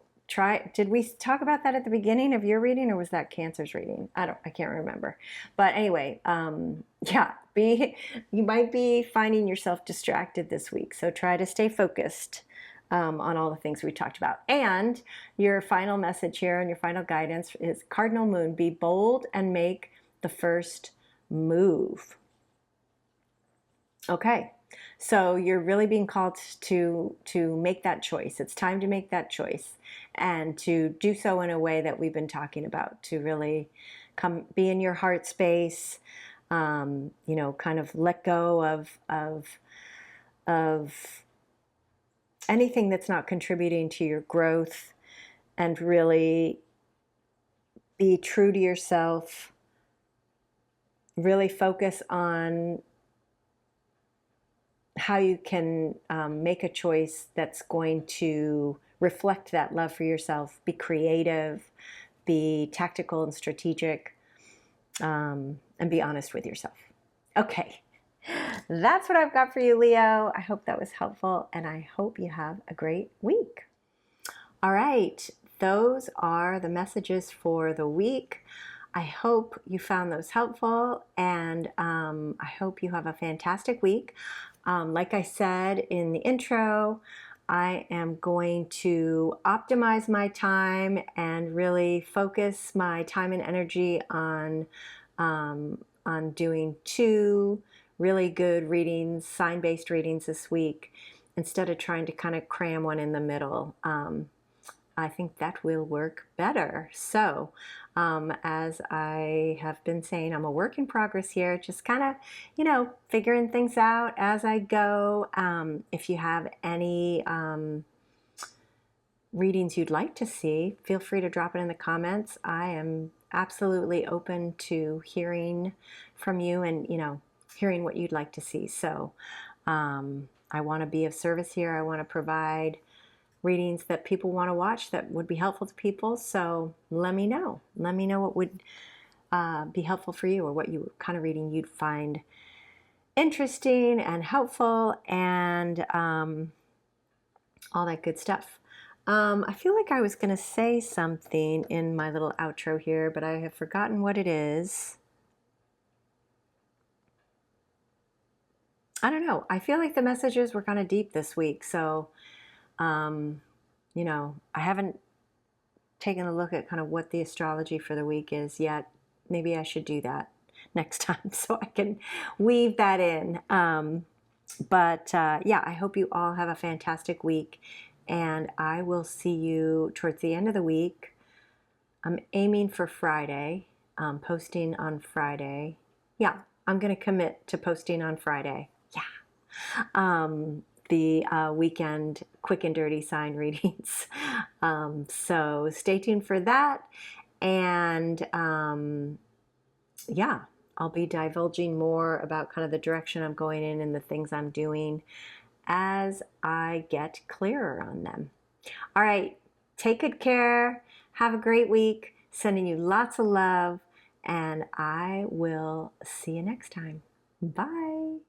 Speaker 1: Did we talk about that at the beginning of your reading, or was that Cancer's reading? I can't remember. But anyway, yeah, you might be finding yourself distracted this week. So try to stay focused on all the things we talked about. And your final message here and your final guidance is Cardinal Moon, be bold and make the first move. Okay. So you're really being called to make that choice. It's time to make that choice, and to do so in a way that we've been talking about, to really be in your heart space, you know, kind of let go of anything that's not contributing to your growth, and really be true to yourself. Really focus on how you can make a choice that's going to reflect that love for yourself. Be creative, be tactical and strategic, and be honest with yourself. Okay, that's what I've got for you, Leo. I hope that was helpful, and I hope you have a great week. All right, those are the messages for the week. I hope you found those helpful, and I hope you have a fantastic week. Like I said in the intro, I am going to optimize my time and really focus my time and energy on doing 2 really good readings, sign-based readings this week, instead of trying to kind of cram one in the middle. I think that will work better. So, as I have been saying, I'm a work in progress here, just kind of, you know, figuring things out as I go. If you have any readings you'd like to see, feel free to drop it in the comments. I am absolutely open to hearing from you and, you know, hearing what you'd like to see. So, I want to be of service here. I want to provide readings that people want to watch that would be helpful to people. So let me know. Let me know what would be helpful for you, or what kind of reading you'd find interesting and helpful, and all that good stuff. I feel like I was going to say something in my little outro here, but I have forgotten what it is. I don't know. I feel like the messages were kind of deep this week. So you know, I haven't taken a look at kind of what the astrology for the week is yet. Maybe I should do that next time so I can weave that in. But yeah, I hope you all have a fantastic week, and I will see you towards the end of the week. I'm aiming for Friday, posting on Friday. Yeah, I'm going to commit to posting on Friday. Yeah. The weekend quick and dirty sign readings. So stay tuned for that. And yeah, I'll be divulging more about kind of the direction I'm going in and the things I'm doing as I get clearer on them. All right, take good care. Have a great week. Sending you lots of love, and I will see you next time. Bye. Bye.